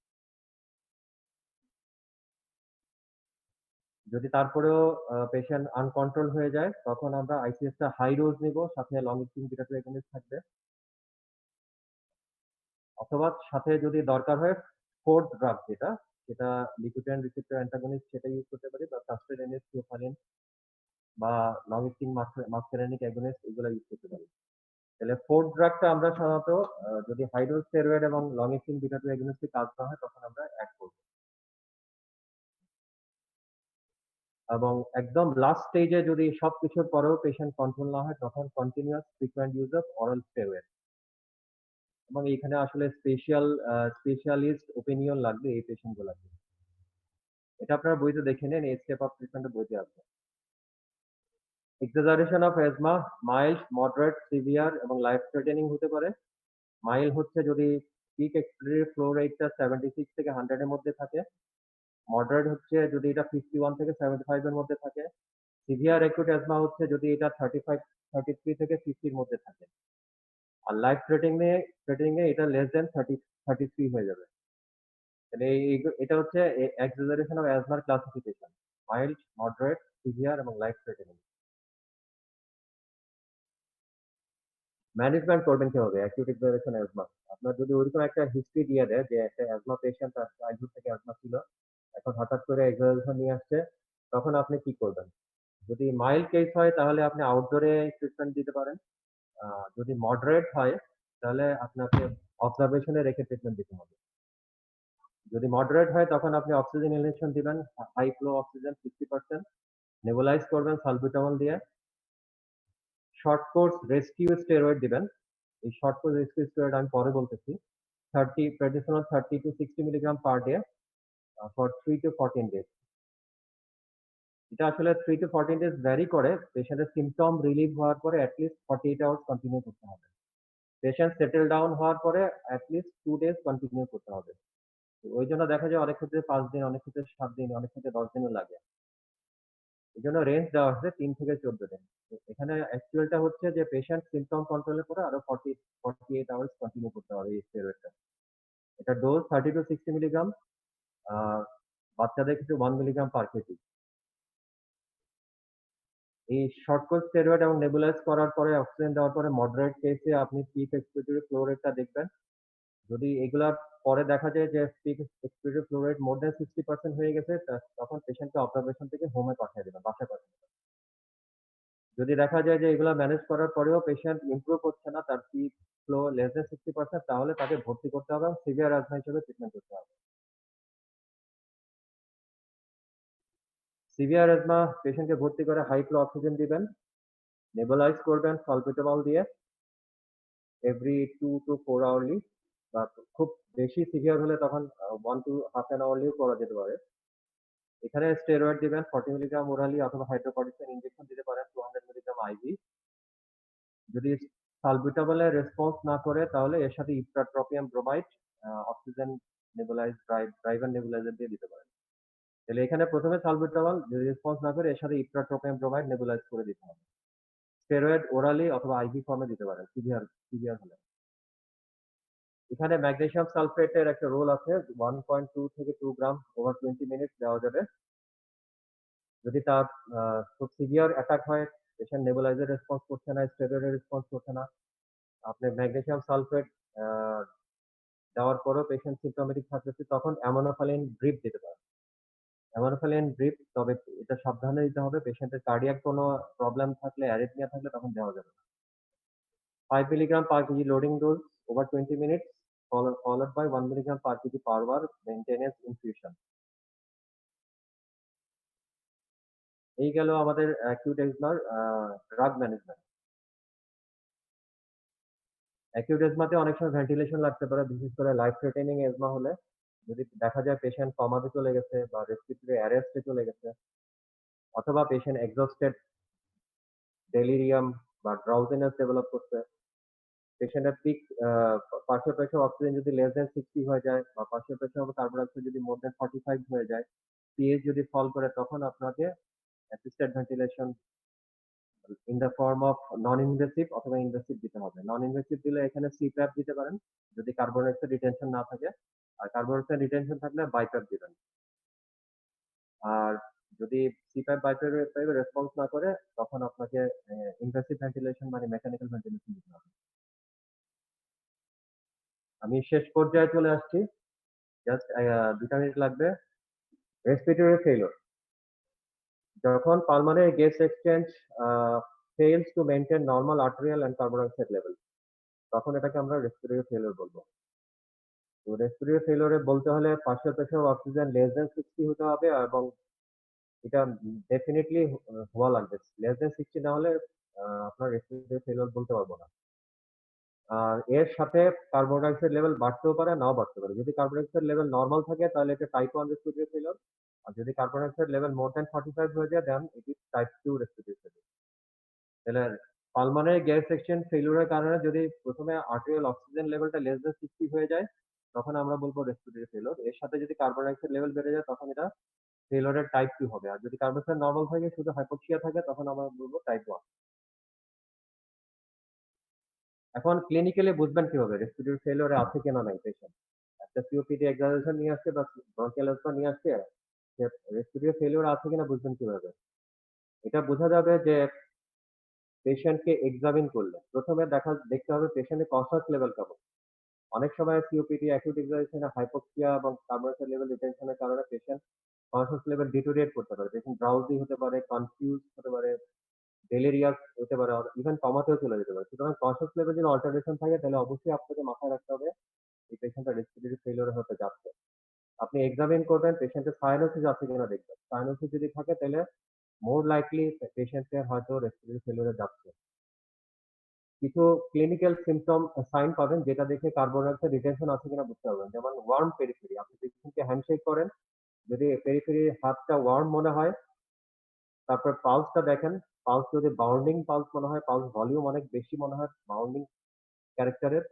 যদি তারপরেও পেশেন্ট আনকন্ট্রোল হয়ে যায় তখন আমরা আইসিএস টা হাই ডোজ নিব, সাথে long acting beta two agonist থাকবে। অথবা সাথে যদি দরকার হয় ফোর্থ ড্রাগ সেটা লিকোট্রিয়েন্ট রিসেপ্টর অ্যান্টাগনিস্ট সেটা ইউজ করতে পারি, বা সাস্টেনেস, থিওফালিন বা লং অ্যাক্টিং মাস্কারেনিক অ্যাগনিস্ট এগুলো ইউজ করতে পারি। তাহলে ফোর্থ ড্রাগটা আমরা সাধারণত যদি হাই ডোজ স্টেরয়েড এবং long acting beta two agonist কাজ না হয় তখন আমরা অ্যাড করব। এবং একদম লাস্ট স্টেজে যদি সবকিছুর পরেও পেশেন্ট কন্ট্রোল না হয় তখন continuous frequent use of oral steroid. এবং এখানে আসলে স্পেশালিস্ট ওপিনিয়ন লাগবে এই পেশেন্ট গুলাকে। এটা আপনারা বইতে দেখে নেন, এই স্টেপ অফ ট্রিটমেন্টের বইতে আছে। Exaggeration of asthma mild, moderate, severe এবং লাইফ থ্রেটেনিং হতে পারে। মাইল্ড হচ্ছে যদি পিক এক্সপিরেটরি ফ্লো রেটটা 76 থেকে 100 এর মধ্যে থাকে। মডারেট হচ্ছে যদি এটা 51 থেকে 75 এর মধ্যে থাকে। সিভিয়ার অ্যাকিউট অ্যাজমা হচ্ছে যদি এটা 33 থেকে 50 এর মধ্যে থাকে। আর লাইফ থ্রেটেনিং এ এটা লেস দেন 33 হয়ে যাবে। তাহলে এটা হচ্ছে এক্সাজারেশন অফ অ্যাজমার ক্লাসিফিকেশন: মাইল্ড, মডারেট, সিভিয়ার এবং লাইফ থ্রেটেনিং। ম্যানেজমেন্ট করবেন কিভাবে অ্যাকিউট এক্সাজারেশন অ্যাজমা? আপনার যদি ওইরকম একটা হিস্ট্রি দিয়ে দেয় যে একটা অ্যাজমা পেশেন্ট তার চাইল্ডহুড থেকে অ্যাজমা ছিল, এখন হঠাৎ করে এক্সাজারেশন নিয়ে আসছে, তখন আপনি কি করবেন? যদি মাইল্ড কেস হয় তাহলে আপনি আউটডোরে ট্রিটমেন্ট দিতে পারেন। যদি মডারেট হয় তাহলে আপনাকে অবজারভেশনে রেখে ট্রিটমেন্ট দিতে হবে। যদি মডারেট হয় তখন আপনি অক্সিজেন ইনহেলেশন দিবেন, হাই ফ্লো অক্সিজেন 60%, নেবুলাইজ করবেন সালবিউটামল দিয়ে। শর্ট কোর্স রেস্কিউ স্টেরয়েড দিবেন। এই শর্ট কোর্স রেস্কিউ স্টেরয়েড আমি পরে বলতেছি। 30 to 60 milligram per day for 3 to 14 days. এটা আসলে 3 to 14 days ভ্যারি করে। পেশেন্টের সিম্পটম রিলিভ হওয়ার পরে এট লিস্ট 48 আওয়ার্স কন্টিনিউ করতে হবে। পেশেন্ট সেটেল ডাউন হওয়ার পরে এট লিস্ট 2 ডেজ কন্টিনিউ করতে হবে। তো ওইজন্য দেখা যায় অনেক ক্ষেত্রে 5 দিন, অনেক ক্ষেত্রে 7 দিন, অনেক ক্ষেত্রে 10 দিনও লাগে। এজন্য রেঞ্জ দেওয়া হয়েছে 3 থেকে 14 দিন। তো এখানে অ্যাকচুয়ালটা হচ্ছে যে পেশেন্ট সিম্পটম কন্ট্রোলের পরে আরো 48 আওয়ার্স কন্টিনিউ করতে হবে এই স্টেরয়েডটা। এটা ডোজ 30 to 60 মিলিগ্রাম। আ বাচ্চাদের ক্ষেত্রে 1 মিলিগ্রাম পার কেজি। এই শর্ট কোর্স স্টেরয়েড এবং নেবুলাইজ করার পরে অক্সিজেন দেওয়ার পরে মডারেট কেসে আপনি পিক এক্সপিরেটরি ফ্লো রেটটা দেখবেন। যদি এগুলার পরে দেখা যায় যে peak expiratory flow rate more than 60% হয়ে গেছে তখন পেশেন্টকে অবজারভেশন থেকে হোমে পাঠিয়ে দিবেন, বাসায় পাঠিয়ে দিবেন। যদি দেখা যায় যে এগুলা ম্যানেজ করার পরেও পেশেন্ট ইমপ্রুভ হচ্ছে না, তার পিক ফ্লো লেস দ্যান 60% তাহলে তাকে ভর্তি করতে হবে এবং সিভিয়ার অ্যাজমা হিসেবে ট্রিটমেন্ট করতে হবে। সিভিয়ার অ্যাজমা পেশেন্টকে ভর্তি করে হাই ফ্লো অক্সিজেন দিবেন, নেবুলাইজ করবেন সালবিটামল দিয়ে এভরি 2 to 4 আওয়ারলি বা খুব বেশি সিভিয়ার হলে তখন 1 to হাফ অ্যান আওয়ারলিও করা যেতে পারে। এখানে স্টেরয়েড দিবেন 40 মিলিগ্রাম ওরালি অথবা হাইড্রোকর্টিসন ইনজেকশন দিতে পারেন 200 মিলিগ্রাম আইভি। যদি সালবিটামলে রেসপন্স না করে তাহলে এর সাথে ipratropium bromide oxygen nebulise driver nebuliser দিয়ে দিতে পারেন। তাহলে এখানে প্রথমে সালবিটামল যদি রেসপন্স না করে এর সাথে ইপ্রাট্রোপিয়াম ব্রোমাইড নেবুলাইজ করে দিতে হবে। স্টেরয়েড ওরালি অথবা আইভি ফর্মে দিতে পারেন সিভিয়ার হলে। এখানে ম্যাগনেসিয়াম সালফেটের একটা রোল আছে 1.2 থেকে 2 গ্রাম ওভার 20 মিনিট দেওয়া যাবে। যদি তার খুব সিভিয়ার অ্যাটাক হয়, পেশেন্ট নেবুলাইজার রেসপন্স করছে না, স্টেরয়েডের রেসপন্স করছে না, আপনি ম্যাগনেসিয়াম সালফেট দেওয়ার পরেও পেশেন্ট সিম্পটোমেটিক থাকতেছে তখন অ্যামোনোফালিন ড্রিপ দিতে পারেন। অ্যামোনোফালিন ড্রিপ তবে এটা সাবধানে দিতে হবে, পেশেন্টের কার্ডিয়াক কোনো প্রবলেম থাকলে অ্যারিথমিয়া থাকলে তখন দেওয়া যাবে না। 5 milligram per KG loading dose over 20 minutes followed by 1 milligram per kg per hour maintenance infusion. এই গেল আমাদের অ্যাকিউট এজমার ড্রাগ ম্যানেজমেন্ট। অ্যাকিউট এজমাতে অনেক সময় ভেন্টিলেশন লাগতে পারে, বিশেষ করে লাইফ থ্রেটেনিং এজমা হলে। যদি দেখা যায় পেশেন্ট কমাতে চলে গেছে বা রেসপিরেটরি অ্যারেস্টে চলে গেছে অথবা পেশেন্ট এক্সহস্টেড, ডেলিরিয়াম বা ড্রাউজিনেস ডেভেলপ করছে, পেশেন্টের পিক পার্শ্ব প্রেশার অক্সিজেন যদি লেস দ্যান 60 হয়ে যায় বা পার্শ্ব প্রেশার অফ কার্বন ডাইঅক্সাইড যদি মোর দ্যান 45 হয়ে যায়, পিএইচ যদি ফল করে তখন আপনাকে assisted ventilation in the form of non invasive অথবা ইনভেসিভ দিতে হবে। নন ইনভেসিভ দিলে এখানে সিপ্যাপ দিতে পারেন যদি কার্বন ডাইঅক্সাইড রিটেনশন না থাকে, আর কার্বন ডাইঅক্সাইড রিটেনশন থাকলে বাইপ্যাপ দিবেন। আর যদি সিপ্যাপ বাইপ্যাপে রেসপন্স না করে তখন আপনাকে ইনভেসিভ ভেন্টিলেশন মানে মেকানিক্যাল ভেন্টিলেশন দিতে হবে। আমি শেষ পর্যায়ে চলে আসছি, জাস্ট 2টা মিনিট লাগবে। রেসপিরেটরি ফেইলিউর, যখন pulmonary gas exchange fails to maintain normal arterial and carbon dioxide level তখন এটাকে আমরা রেসপিরেটরি ফেইলিউর বলবো। তো রেসপিরেটরি ফেইলিউরে বলতে হলে পার্শ্ব প্রেশার অক্সিজেন লেস দ্যান 60 হতে হবে এবং এটা ডেফিনিটলি হওয়া লাগবে। লেস দ্যান 60 না হলে আপনার রেসপিরেটরি ফেইলিউর বলতে পারবো না। আর এর সাথে কার্বন ডাইঅক্সাইড লেভেল বাড়তেও পারে, নাও বাড়তে পারে। যদি কার্বন ডাইঅক্সাইড লেভেল নরমাল থাকে তাহলে এটা টাইপ 1 রেসপিরেটরি ফেইলিউর। আর যদি carbon dioxide level more than 45 হয়ে যায় then it is type 2 respiratory failure. তাহলে পালমোনারি গ্যাস এক্সচেঞ্জ ফেইলিউরের কারণে যদি প্রথমে আর্টেরিয়াল অক্সিজেন লেভেলটা লেস দ্যান 60 হয়ে যায় তখন আমরা বলবো রেসপিরেটরি ফেইলিউর। এর সাথে যদি কার্বন ডাইঅক্সাইড লেভেল বেড়ে যায় তখন এটা ফেইলিউরের টাইপ 2 হবে। আর যদি কার্বন ডাইঅক্সাইড নরমাল থাকে শুধু হাইপোক্সিয়া থাকে তখন আমরা বলবো টাইপ 1। এখন ক্লিনিক্যালি বুঝবেন কিভাবে রেসপিরেটরি ফেইলিউরে আছে কিনা নাই পেশেন্ট। একটা সিওপিডি এক্সারসাইজ নিয়ে আসছে বা ব্রঙ্কিয়াল এজমা নিয়ে আসছে, সে রেসপিরেটরি ফেইলিউর আছে কিনা বুঝবেন কিভাবে? এটা বোঝা যাবে যে পেশেন্টকে এক্সামিন করলে প্রথমে দেখতে হবে পেশেন্টের কনসাস লেভেল কেমন। অনেক সময় সিওপিডি অ্যাকিউট এক্সারসাইজে হাইপোক্সিয়া এবং কার্বন ডাইঅক্সাইড লেভেল রিটেনশনের কারণে পেশেন্ট কনসাস লেভেল ডিটোরিয়েট করতে পারে। পেশেন্ট ড্রাউজি হতে পারে, কনফিউজ হতে পারে, ডেলিরিয়াস হতে পারে, ইভেন কমাতেও চলে যেতে পারে। সুতরাং কনসাস লেভেল যদি অল্টারেশন থাকে তাহলে অবশ্যই আপনাকে মাথায় রাখতে হবে এই পেশেন্টটা রেসপিরেটরি ফেইলিউর হতে যাচ্ছে। আপনি এক্সামিন করবেন, পেশেন্টের সাইনোসিস আছে কিনা দেখবেন। সাইনোসিস যদি থাকে তাহলে মোর লাইকলি পেশেন্টের হয়তো রেসপিরেটরি ফেইলিউরে যাচ্ছে। কিছু ক্লিনিক্যাল সিম্পটম সাইন পাবেন যেটা দেখে কার্বন ডাইঅক্সাইড রিটেনশন আছে কিনা বুঝতে পারবেন। যেমন ওয়ার্ম পেরিফেরি, আপনি পেশেন্টকে হ্যান্ডশেক করেন, যদি পেরিফেরি হাতটা ওয়ার্ম মনে হয় তারপর পালসটা দেখেন। পালস যদি বাউন্ডিং পালস মনে হয়, পালস ভলিউম অনেক বেশি মনে হয় বাউন্ডিং ক্যারেক্টারের,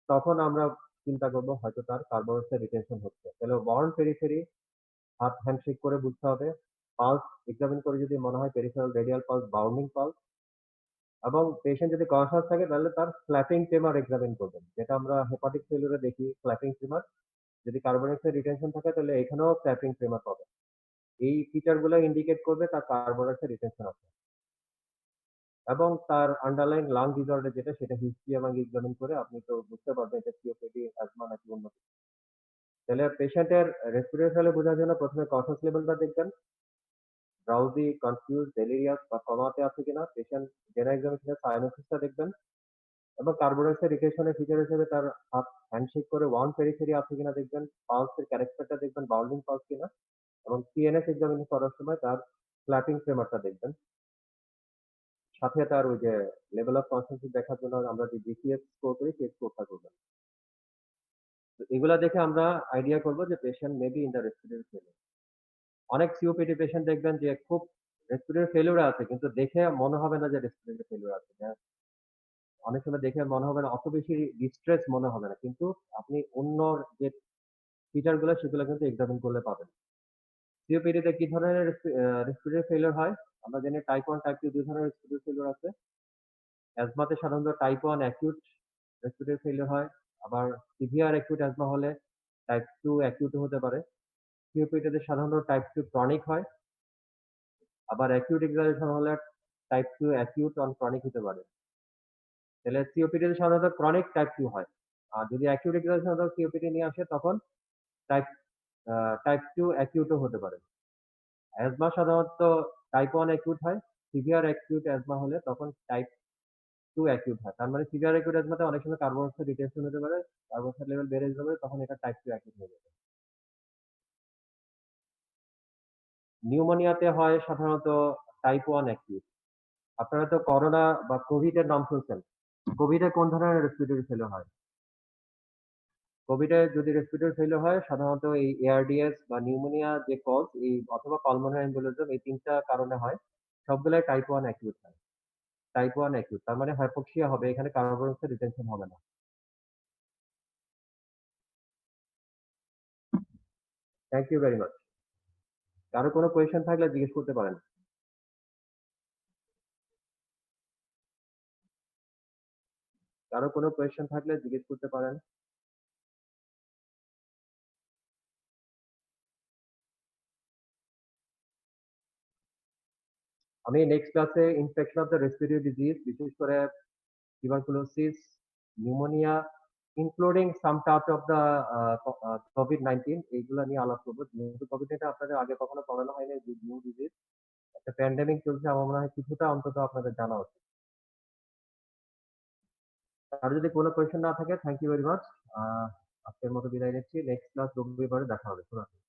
তখন আমরা চিন্তা করব হয়তো তার কার্বোহাইড্রেট রিটেনশন হচ্ছে। তাহলে ওয়ার্ন পেরিফেরি হাত হ্যান্ডশেক করে বুঝতে হবে। পালস এক্সামিন করে যদি মনে হয় peripheral radial pulse, bounding pulse, এবং পেশেন্ট যদি কনশাস থাকে তাহলে তার ফ্ল্যাপিং ট্রেমার এক্সামিন করবেন, যেটা আমরা হেপাটিক ফেলিউরে দেখি ফ্ল্যাপিং ট্রেমার। যদি কার্বোহাইড্রেট রিটেনশন থাকে তাহলে এখানেও ফ্ল্যাপিং ট্রেমার পাবেন। এই ফিচারগুলো ইন্ডিকেট করবে তার কার্বোহাইড্রেট রিটেনশন আছে। এবং তার আন্ডারলাইন লাং ডিসঅর্ডার যেটা, সেটা হিস্ট্রি এবং এক্সামিন করে আপনি তো বুঝতে পারবেন এটা সিওপিডি, অ্যাজমা নাকি অন্য কিছু। তাহলে পেশেন্টের রেসপিরেটরি ফেলে বোঝার জন্য প্রথমে কনশাস লেভেলটা দেখবেন, ড্রাউজি, কনফিউজ, ডেলিরিয়াস বা কমাতে আছে কিনা। পেশেন্ট জেনারেল এক্সামিনেশনে সাইনোসিসটা দেখবেন, এবং কার্বোহাইড্রেট রিটেনশনের ফিচার হিসেবে তার হাত হ্যান্ডশেক করে ওয়ার্ন পেরিফেরি আছে কিনা দেখবেন, পালসের ক্যারেক্টারটা দেখবেন বাউন্ডিং পালস কিনা, এবং সিএনএস এক্সামিন করার সময় তার ফ্ল্যাপিং ট্রেমারটা দেখবেন। সাথে তার ওই যে লেভেল অফ কনসেন্ট্রেশন দেখার জন্য আমরা যে বিসিএস স্কোর করি সেই স্কোরটা করবেন। তো এগুলা দেখে আমরা আইডিয়া করব যে patient maybe in the respiratory failure. অনেক সিওপিডি পেশেন্ট দেখবেন যে খুব রেসপিরেটরি ফেলিউর আছে, কিন্তু দেখে মনে হবে না যে রেসপিরেটরি ফেলিউর আছে। অনেক সময় দেখে মনে হবে না, অত বেশি ডিস্ট্রেস মনে হবে না, কিন্তু আপনি অন্য যে ফিচার গুলো সেগুলো কিন্তু এক্সামিন করলে পাবেন। সিওপিডিতে কি ধরনের রেসপিরেটরি ফেলিউর হয়? আমরা জানি টাইপ 1 টাইপ 2 দুই ধরনের রেসপিরেটরি ফেলিউর আছে। অ্যাজমাতে সাধারণত টাইপ 1 অ্যাকিউট রেসপিরেটরি ফেলিউর হয়। আবার সিভিয়ার অ্যাকিউট অ্যাজমা হলে টাইপ 2 অ্যাকিউটও হতে পারে। সিওপিডিতে সাধারণত টাইপ 2 ক্রনিক হয়। আবার অ্যাকিউট এক্সারেশন হলে টাইপ 2 অ্যাকিউট অন ক্রনিক হতে পারে। তাহলে সিওপিডিতে সাধারণত ক্রনিক টাইপ 2 হয়। আর যদি অ্যাকিউট এক্সারেশন সিওপিডি নিয়ে আসে তখন টাইপ টাইপ 2 অ্যাকিউটও হতে পারে। অ্যাজমা সাধারণত টাইপ 1 অ্যাকিউট হয়। সিভিয়ার অ্যাকিউট অ্যাজমা হলে তখন টাইপ 2 অ্যাকিউট হয়। তার মানে সিভিয়ার অ্যাকিউট অ্যাজমাতে অনেক সময় কার্বন ডাই অক্সাইড রিটেনশন হতে পারে, কার্বন ডাই অক্সাইড লেভেল বেড়ে যেতে পারে, তখন এটা টাইপ 2 অ্যাকিউট হয়ে যাবে। নিউমোনিয়াতে হয় সাধারণত টাইপ 1 অ্যাকিউট। আপনারা তো করোনা বা কোভিড এর নাম শুনছেন। কোভিড এ কোন ধরনের রেসপিরেটরি ফেলিউর হয়? কোভিড এ যদি রেসপিরেটরি ফেলিউর হয় সাধারণত এই এআরডিএস বা নিউমোনিয়া যে কজ, এই অথবা পালমোনারি এম্বোলিজম, এই ৩ টা কারণে হয়। সবগুলাই টাইপ 1 অ্যাকিউট হয়। টাইপ 1 অ্যাকিউট তার মানে হাইপোক্সিয়া হবে, এখানে কার্বন ডাই অক্সাইড রিটেনশন হবে না। Thank you very much. কারো কোনো কোয়েশ্চেন থাকলে জিজ্ঞেস করতে পারেন। কারো কোনো কোয়েশ্চেন থাকলে জিজ্ঞেস করতে পারেন। আমি নেক্সট ক্লাসে infection of the respiratory disease, বিশেষ করে tuberculosis, pneumonia, including some touch of the COVID-19, এইগুলা নিয়ে আলাপ করবো। যেহেতু কোভিড-19 আপনাদের আগে কখনো পড়ানো হয়নি, নিউ ডিজিজ, একটা প্যান্ডেমিক চলছে, আমার মনে হয় কিছুটা অন্তত আপনাদের জানা উচিত। আর যদি কোনো কোয়েশ্চেন না থাকে, থ্যাংক ইউ ভেরি মাচ। আজকের মতো বিদায় নিচ্ছি। নেক্সট ক্লাস রবিবারে দেখা হবে। শুভরাত্রি।